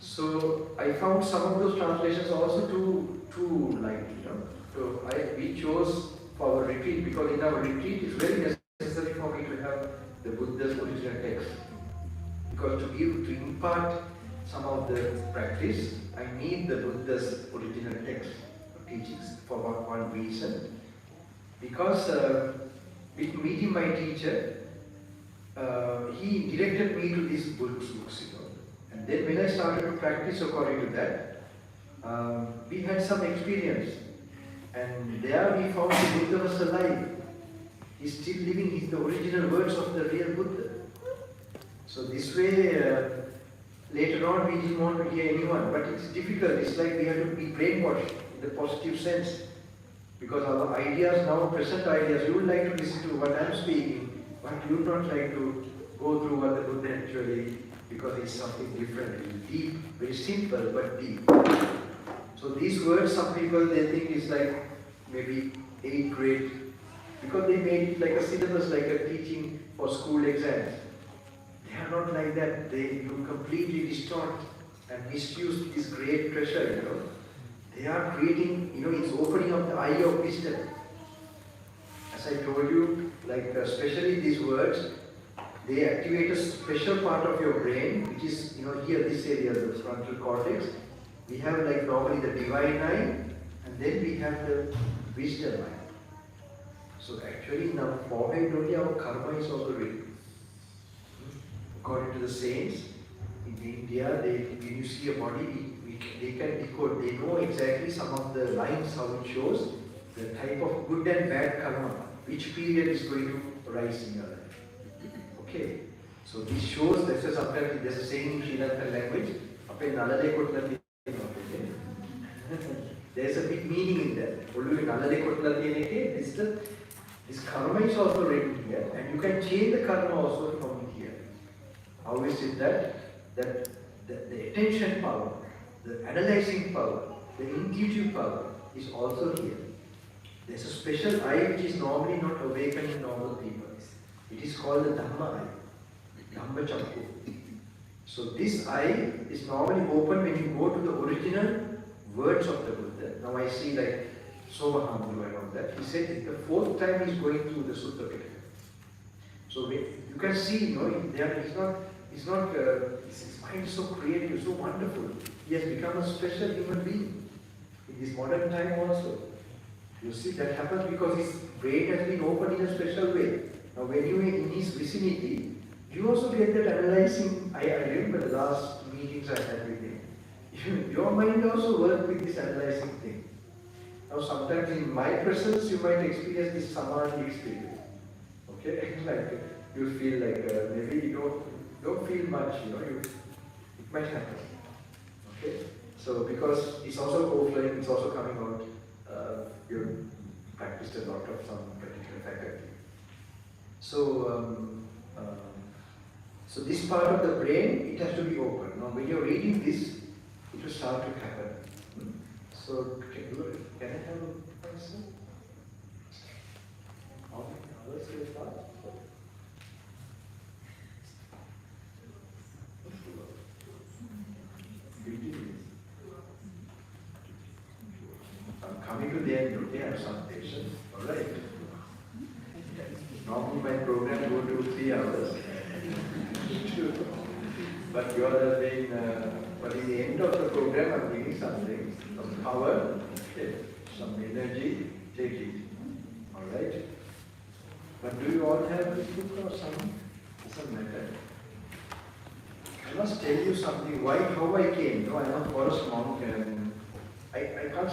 A: So I found some of those translations also too light, So we chose for our retreat, because in our retreat it's very necessary for me to have the Buddha's original text. Because to impart some of the practice, I need the Buddha's original text teachings for one reason. Because with meeting my teacher, he directed me to these books, And then when I started to practice according to that, we had some experience. And there we found the Buddha was alive. He's still living. He's the original words of the real Buddha. So this way, later on we didn't want to hear anyone. But it's difficult. It's like we have to be brainwashed in the positive sense. Because our ideas now, present ideas, you would like to listen to what I'm speaking, but you would not like to go through what the Buddha actually, because it's something different, it's deep, very simple but deep. So these words, some people, they think is like maybe 8th grade, because they made it like a syllabus, like a teaching for school exams. They are not like that. You completely distort and misuse this great treasure, They are creating, it's opening up the eye of wisdom. As I told you, like especially these words, they activate a special part of your brain, which is, here, this area, the frontal cortex. We have like normally the divine eye, and then we have the wisdom eye. So actually in our forehead only our karma is also written. According to the saints, in India, when you see a body, they can decode, they know exactly some of the lines, how it shows the type of good and bad karma, which period is going to rise in your life. Okay, so this shows, that's why sometimes there's a saying in Sri Lankan language, there's a big meaning in that. This karma is also written here, and you can change the karma also from here. How is it that the attention power, the analyzing power, the intuitive power is also here. There's a special eye which is normally not awakened in normal people. It is called the Dhamma eye, Dhamma Chakku. So this eye is normally open when you go to the original words of the Buddha. Now I see like Somahambu and all that. He said the 4th time he is going through the Sutta Pitaka. So you can see, his mind is so creative, so wonderful. He has become a special human being in this modern time also. You see, that happens because his brain has been opened in a special way. Now when you are in his vicinity, you also get that analyzing. I remember the last meetings I had with him. Your mind also works with this analyzing thing. Now sometimes in my presence, you might experience this samadhi experience. Okay? Like you feel like maybe you don't feel much, it might happen. Okay? So because it's also overflowing, it's also coming out. you practiced a lot of some particular faculty. So, so this part of the brain, it has to be open. Now, when you're reading this, it will start to happen. So, can I have a person? How many hours will it start? I'm coming to the end, okay? I have some patience. Alright. Normally my program go to 3 hours. But you are being, but in the end of the program I'm giving something, some power, okay, some energy, take it. Alright? But do you all have this book or some method? I must tell you something, how I came. No, I'm a forest monk and I can't